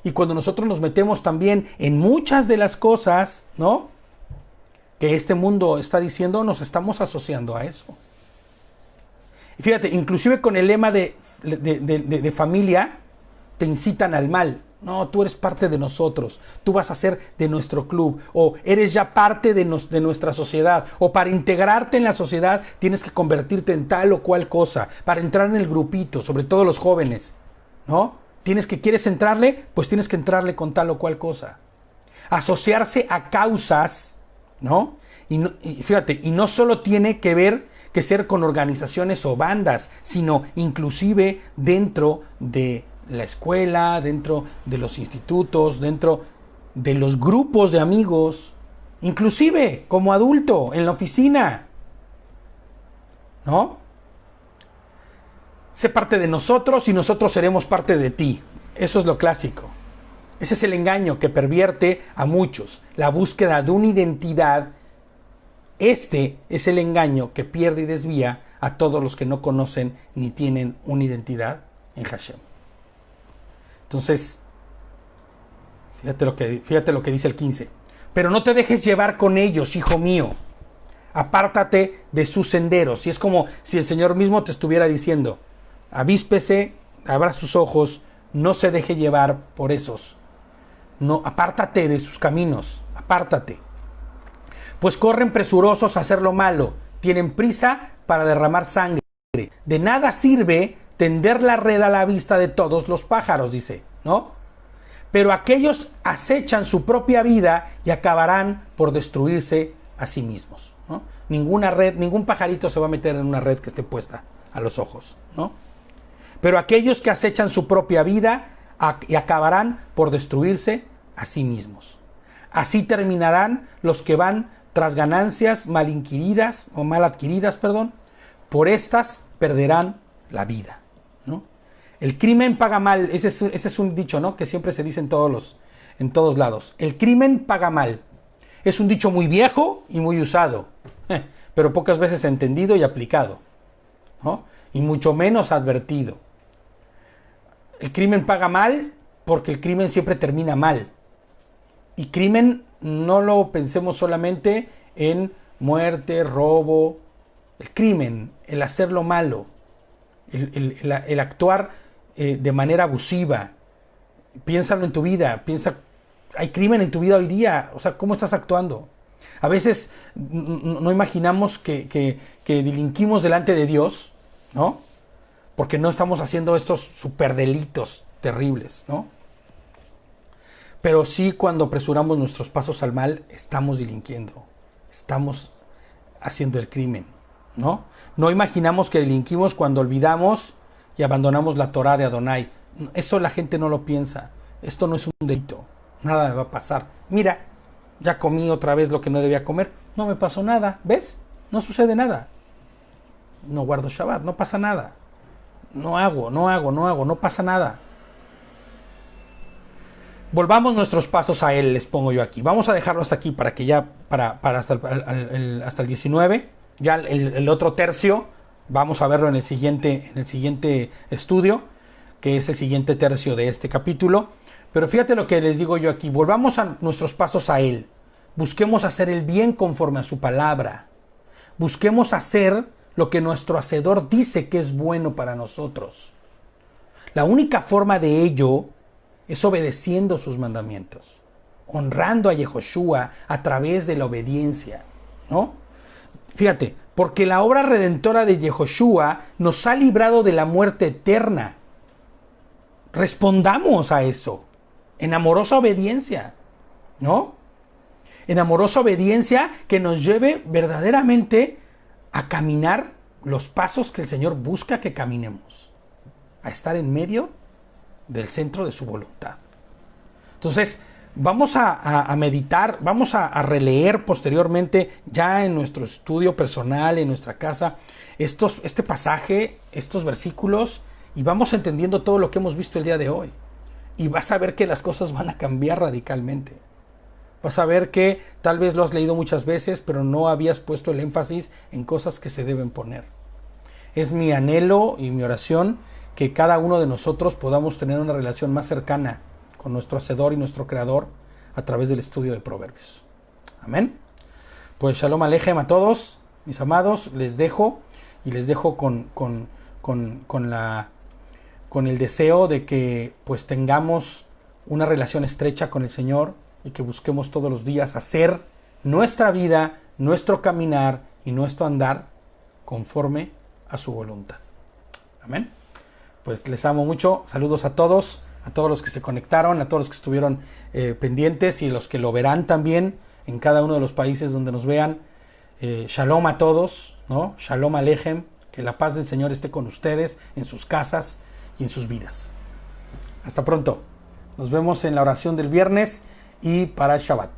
Y cuando nosotros nos metemos también en muchas de las cosas, ¿no?, que este mundo está diciendo, nos estamos asociando a eso. Y fíjate, inclusive con el lema de familia, te incitan al mal. No, tú eres parte de nosotros, tú vas a ser de nuestro club, o eres ya parte de nuestra sociedad, o para integrarte en la sociedad tienes que convertirte en tal o cual cosa, para entrar en el grupito, sobre todo los jóvenes, ¿no? ¿Quieres entrarle? Pues tienes que entrarle con tal o cual cosa. Asociarse a causas, ¿no? Y fíjate, y no solo tiene que ser con organizaciones o bandas, sino inclusive dentro de la escuela, dentro de los institutos, dentro de los grupos de amigos, inclusive como adulto, en la oficina, ¿no? Sé parte de nosotros y nosotros seremos parte de ti. Eso es lo clásico. Ese es el engaño que pervierte a muchos, la búsqueda de una identidad. Este es el engaño que pierde y desvía a todos los que no conocen ni tienen una identidad en Hashem. Entonces, fíjate lo que dice el 15. Pero no te dejes llevar con ellos, hijo mío. Apártate de sus senderos. Y es como si el Señor mismo te estuviera diciendo, avíspese, abra sus ojos, no se deje llevar por esos. No, apártate de sus caminos, apártate. Pues corren presurosos a hacer lo malo, tienen prisa para derramar sangre. De nada sirve tender la red a la vista de todos los pájaros, dice, ¿no? Pero aquellos acechan su propia vida y acabarán por destruirse a sí mismos, ¿no? Ninguna red, ningún pajarito se va a meter en una red que esté puesta a los ojos, ¿no? Pero aquellos que acechan su propia vida y acabarán por destruirse a sí mismos. Así terminarán los que van tras ganancias mal adquiridas, por estas perderán la vida, ¿no? El crimen paga mal, ese es un dicho, ¿no?, que siempre se dice en todos lados. El crimen paga mal. Es un dicho muy viejo y muy usado, pero pocas veces entendido y aplicado, ¿no?, y mucho menos advertido. El crimen paga mal porque el crimen siempre termina mal. Y crimen no lo pensemos solamente en muerte, robo. El crimen, el hacer lo malo, el actuar de manera abusiva. Piénsalo en tu vida, hay crimen en tu vida hoy día, o sea, ¿cómo estás actuando? A veces no imaginamos que delinquimos delante de Dios, ¿no? Porque no estamos haciendo estos superdelitos terribles, ¿no? Pero sí, cuando apresuramos nuestros pasos al mal, estamos delinquiendo, estamos haciendo el crimen, ¿no? No imaginamos que delinquimos cuando olvidamos y abandonamos la Torá de Adonai. Eso la gente no lo piensa. Esto no es un delito, nada me va a pasar. Mira, ya comí otra vez lo que no debía comer, no me pasó nada, ¿ves? No sucede nada. No guardo Shabbat, no pasa nada. No pasa nada. Volvamos nuestros pasos a Él, les pongo yo aquí. Vamos a dejarlo hasta aquí para que ya, para hasta el 19, ya el otro tercio, vamos a verlo en el siguiente estudio, que es el siguiente tercio de este capítulo. Pero fíjate lo que les digo yo aquí, volvamos a nuestros pasos a Él. Busquemos hacer el bien conforme a su palabra. Busquemos hacer lo que nuestro Hacedor dice que es bueno para nosotros. La única forma de ello es obedeciendo sus mandamientos, honrando a Yehoshua a través de la obediencia, ¿no? Fíjate, porque la obra redentora de Yehoshua nos ha librado de la muerte eterna. Respondamos a eso, en amorosa obediencia, ¿no? En amorosa obediencia que nos lleve verdaderamente a caminar los pasos que el Señor busca que caminemos, a estar en medio del centro de su voluntad. Entonces, vamos a meditar, vamos a releer posteriormente, ya en nuestro estudio personal, en nuestra casa, este pasaje, estos versículos, y vamos entendiendo todo lo que hemos visto el día de hoy. Y vas a ver que las cosas van a cambiar radicalmente. Vas a ver que tal vez lo has leído muchas veces, pero no habías puesto el énfasis en cosas que se deben poner. Es mi anhelo y mi oración que cada uno de nosotros podamos tener una relación más cercana con nuestro Hacedor y nuestro Creador a través del estudio de Proverbios. Amén. Pues Shalom Alejem a todos, mis amados, les dejo y les dejo con el deseo de que pues tengamos una relación estrecha con el Señor y que busquemos todos los días hacer nuestra vida, nuestro caminar y nuestro andar conforme a su voluntad. Amén. Pues les amo mucho, saludos a todos los que se conectaron, a todos los que estuvieron pendientes y los que lo verán también en cada uno de los países donde nos vean. Shalom a todos, ¿no? Shalom Alejem, que la paz del Señor esté con ustedes, en sus casas y en sus vidas. Hasta pronto, nos vemos en la oración del viernes y para el Shabbat.